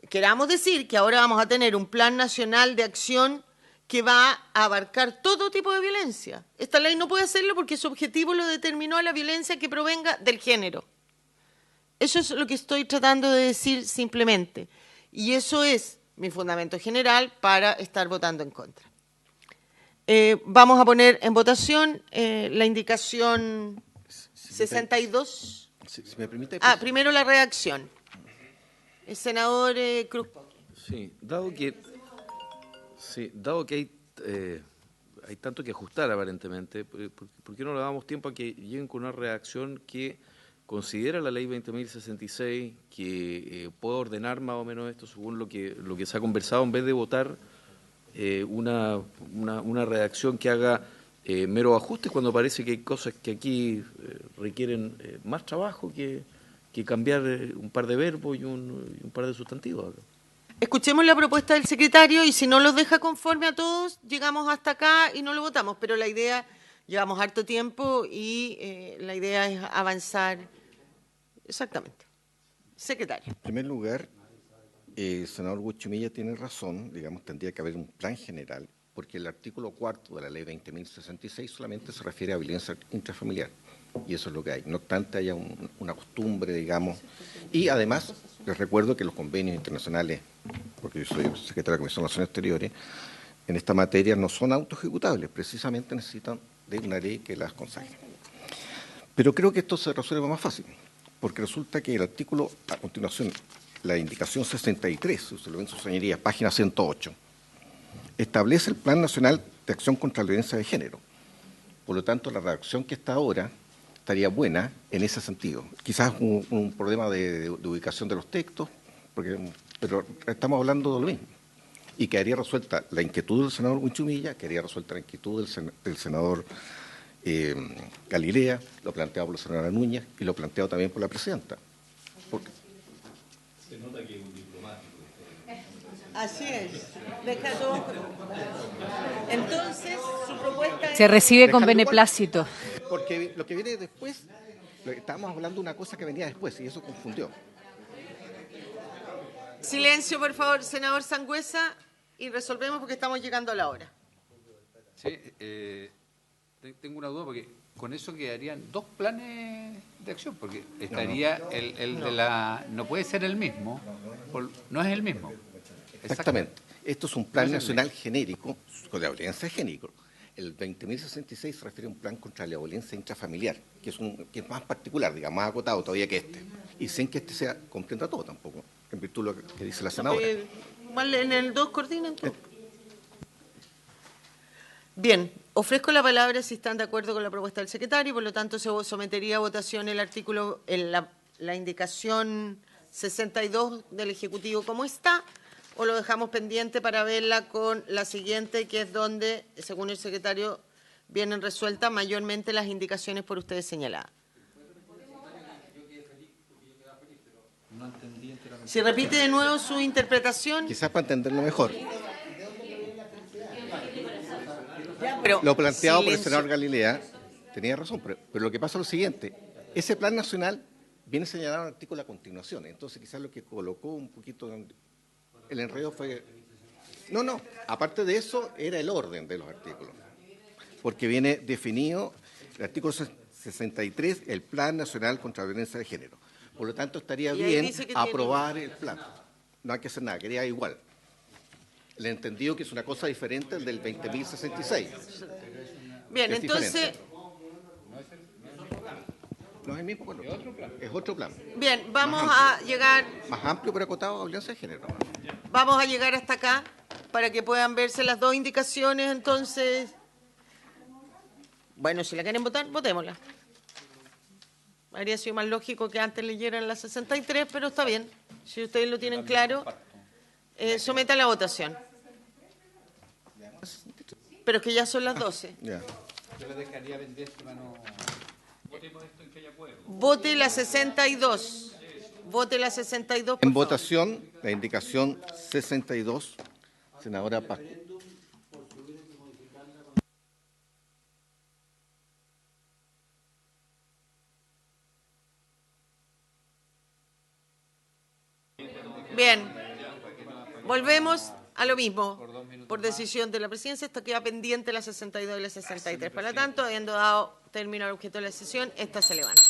queramos decir que ahora vamos a tener un plan nacional de acción que va a abarcar todo tipo de violencia. Esta ley no puede hacerlo porque su objetivo lo determinó a la violencia que provenga del género. Eso es lo que estoy tratando de decir simplemente. Y eso es mi fundamento general para estar votando en contra. Vamos a poner en votación la indicación 62. Si me permite. Primero la redacción. El senador Cruz. Sí, dado que hay tanto que ajustar aparentemente, ¿por qué no le damos tiempo a que lleguen con una redacción que considera la ley 20.066, que pueda ordenar más o menos esto según lo que se ha conversado, en vez de votar una redacción que haga meros ajustes cuando parece que hay cosas que aquí requieren más trabajo que cambiar un par de verbos y un par de sustantivos acá? Escuchemos la propuesta del secretario y si no los deja conforme a todos, llegamos hasta acá y no lo votamos. Pero la idea, llevamos harto tiempo y la idea es avanzar. Exactamente. Secretario. En primer lugar, el senador Huichumilla tiene razón, digamos, tendría que haber un plan general, porque el artículo 4 de la ley 20.066 solamente se refiere a violencia intrafamiliar. Y eso es lo que hay. No obstante, haya una costumbre, digamos. Y además, les recuerdo que los convenios internacionales, porque yo soy secretario de la Comisión de Relaciones Exteriores, en esta materia no son autoejecutables, precisamente necesitan de una ley que las consagre. Pero creo que esto se resuelve más fácil, porque resulta que el artículo, a continuación, la indicación 63, se lo ven sus señorías, página 108, establece el Plan Nacional de Acción contra la Violencia de Género. Por lo tanto, la redacción que está ahora estaría buena en ese sentido. Quizás un problema de ubicación de los textos, pero estamos hablando de lo mismo. Y quedaría resuelta la inquietud del senador Huichumilla, quedaría resuelta la inquietud del senador Galilea, lo planteado por la senadora Núñez y lo planteado también por la presidenta. Se nota que es un diplomático. Así es. Deja todo. Entonces, su propuesta Se recibe con Dejarlo igual. beneplácito. Porque lo que viene después, estábamos hablando de una cosa que venía después y eso confundió. Silencio, por favor, senador Sangüesa, y resolvemos porque estamos llegando a la hora. Sí, tengo una duda porque con eso quedarían dos planes de acción, porque estaría el de la... No puede ser el mismo, no es el mismo. Exactamente. Esto es un plan nacional genérico, con la violencia de género. El 20.066 se refiere a un plan contra la violencia intrafamiliar, que es más particular, digamos, más acotado todavía que este. Y sin que este sea comprenda todo tampoco, en virtud de lo que dice la senadora. Vale, en el 2 coordinan todo. Bien, ofrezco la palabra si están de acuerdo con la propuesta del secretario, por lo tanto se sometería a votación el artículo, la indicación 62 del Ejecutivo como está, o lo dejamos pendiente para verla con la siguiente, que es donde, según el secretario, vienen resueltas mayormente las indicaciones por ustedes señaladas. Si repite de nuevo su interpretación. Quizás para entenderlo mejor. Pero, lo planteado por el silencio. senador Galilea tenía razón, pero lo que pasa es lo siguiente. Ese plan nacional viene señalado en el artículo a continuación, entonces quizás lo que colocó un poquito el enredo fue... No, aparte de eso era el orden de los artículos, porque viene definido el artículo 63, el Plan Nacional contra la Violencia de Género. Por lo tanto, estaría Y ahí bien dice que aprobar el plan. No hay que hacer nada, quedaría igual. Le he entendido que es una cosa diferente al del 20.066. Bien, Es entonces, diferente. No es el mismo, bueno, es otro plan. bien, vamos a llegar, Más amplio pero acotado a violencia de género. vamos a llegar hasta acá para que puedan verse las dos indicaciones, entonces, bueno, si la quieren votar, votémosla. Habría sido más lógico que antes leyeran la 63, pero está bien. Si ustedes lo tienen claro, someta a la votación. Pero es que ya son las 12. Ya. Yo le dejaría pendiente, mano. Votemos esto en que haya acuerdo. Vote la 62. Vote la 62, por En favor. votación, la indicación 62, senadora Paz. Bien. Volvemos a lo mismo. Por decisión de la presidencia, esto queda pendiente la 62 y la 63. Por lo tanto, habiendo dado término al objeto de la sesión, esta se levanta.